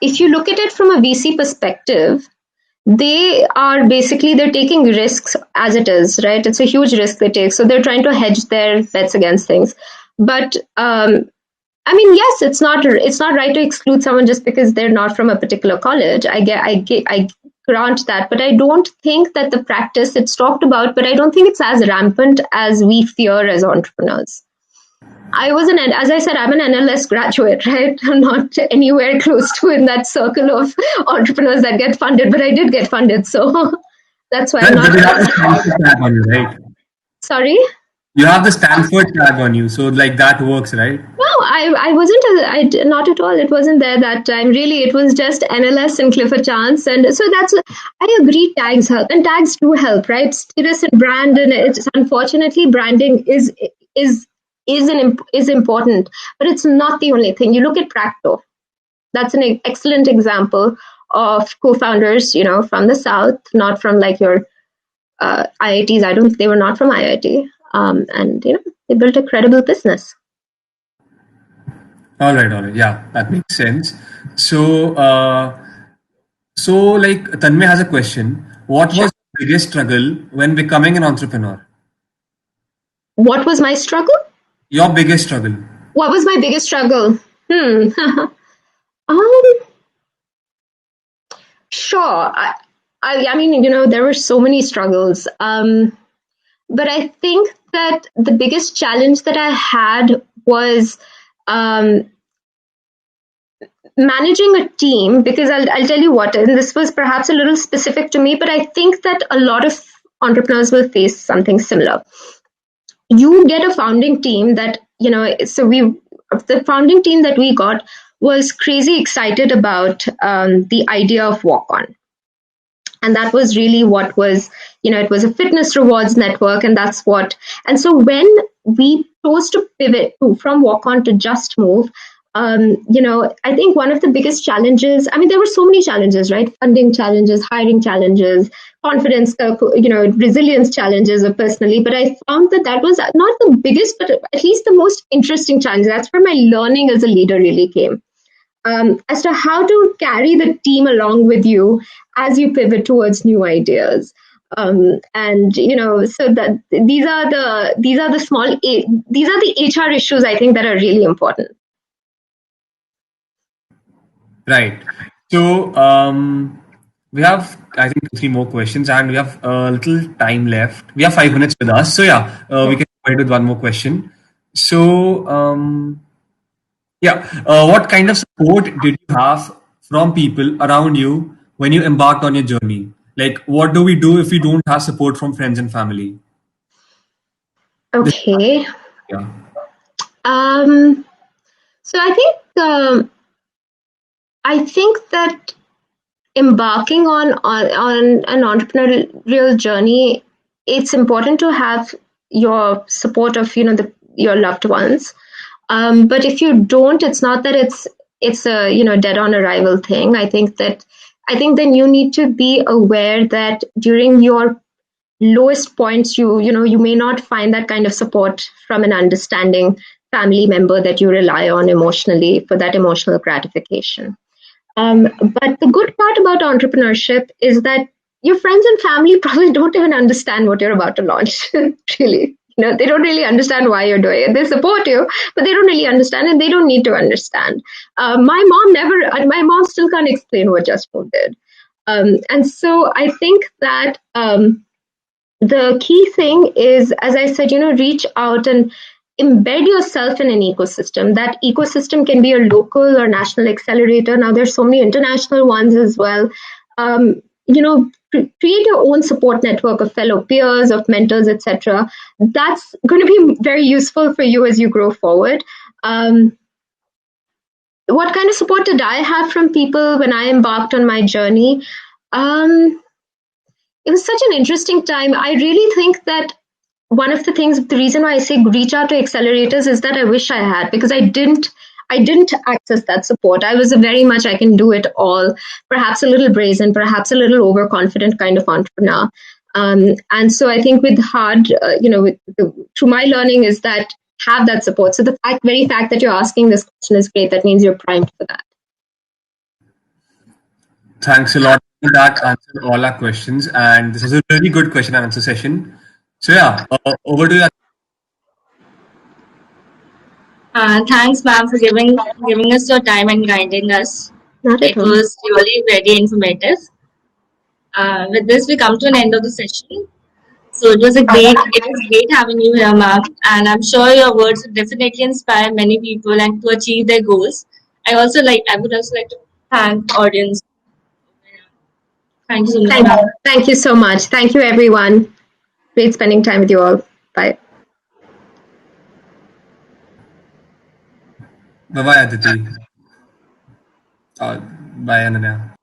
If you look at it from a VC perspective, they're taking risks as it is, right? It's a huge risk they take. So they're trying to hedge their bets against things. But yes, it's not right to exclude someone just because they're not from a particular college. I grant that, but I don't think that the practice it's talked about, but I don't think it's as rampant as we fear as entrepreneurs. As I said, I'm an NLS graduate, right? I'm not anywhere close to in that circle of entrepreneurs that get funded, but I did get funded. So that's why I'm not. You have the Stanford tag on you, right? Sorry? You have the Stanford tag on you. So like that works, right? No, I wasn't, not at all. It wasn't there that time. Really, it was just NLS and Clifford Chance. And so I agree, tags help. And tags do help, right? Status and brand. And unfortunately, branding is important, but it's not the only thing. You look at Practo. That's an excellent example of co-founders, from the South, not from your IITs. They were not from IIT. And, they built a credible business. All right. Yeah, that makes sense. So, Tanmay has a question. What was the biggest struggle when becoming an entrepreneur? What was my struggle? Your biggest struggle. What was my biggest struggle? Sure. There were so many struggles. But I think that the biggest challenge that I had was managing a team, because I'll tell you what, and this was perhaps a little specific to me, but I think that a lot of entrepreneurs will face something similar. You get a founding team that, the founding team that we got was crazy excited about the idea of Walk On. And that was really what was, it was a fitness rewards network. And so when we chose to pivot from Walk On to Just Move, I think one of the biggest challenges, there were so many challenges, right? Funding challenges, hiring challenges, confidence, resilience challenges personally. But I found that was not the biggest, but at least the most interesting challenge. That's where my learning as a leader really came. As to how to carry the team along with you as you pivot towards new ideas. So that these are the HR issues I think that are really important. Right. So we have, I think, 3 more questions, and we have a little time left. We have 5 minutes with us. So yeah, we can go ahead with one more question. So what kind of support did you have from people around you when you embarked on your journey? Like, what do we do if we don't have support from friends and family? Okay. Yeah. So I think that embarking on an entrepreneurial journey, it's important to have your support of your loved ones. But if you don't, it's not that it's a dead on arrival thing. I think then you need to be aware that during your lowest points, you may not find that kind of support from an understanding family member that you rely on emotionally for that emotional gratification. But the good part about entrepreneurship is that your friends and family probably don't even understand what you're about to launch. Really, they don't really understand why you're doing it. They support you, but they don't really understand, and they don't need to understand. My mom still can't explain what Just Move did. And so I think that the key thing is, as I said, reach out and embed yourself in an ecosystem. That ecosystem can be a local or national accelerator. Now there's so many international ones as well. Create your own support network of fellow peers, of mentors, etc. That's going to be very useful for you as you grow forward. What kind of support did I have from people when I embarked on my journey? It was such an interesting time. I really think that one of the reason why I say reach out to accelerators is that I wish I had, because I didn't access that support. I was a very much I can do it all, perhaps a little brazen, perhaps a little overconfident kind of entrepreneur. And so I think with through my learning is that have that support. So the very fact that you're asking this question is great. That means you're primed for that. Thanks a lot. That answered all our questions, and this was a really good question and answer session. So yeah, over to you. Thanks, ma'am, for giving us your time and guiding us. Not at It all. was really very informative. With this, we come to an end of the session. So it was great having you here, ma'am. And I'm sure your words will definitely inspire many people and to achieve their goals. I would also like to thank audience. Thank you so much, ma'am. Thank you so much. Thank you, everyone. Great spending time with you all. Bye. Bye bye, Aditi. Bye, Ananya.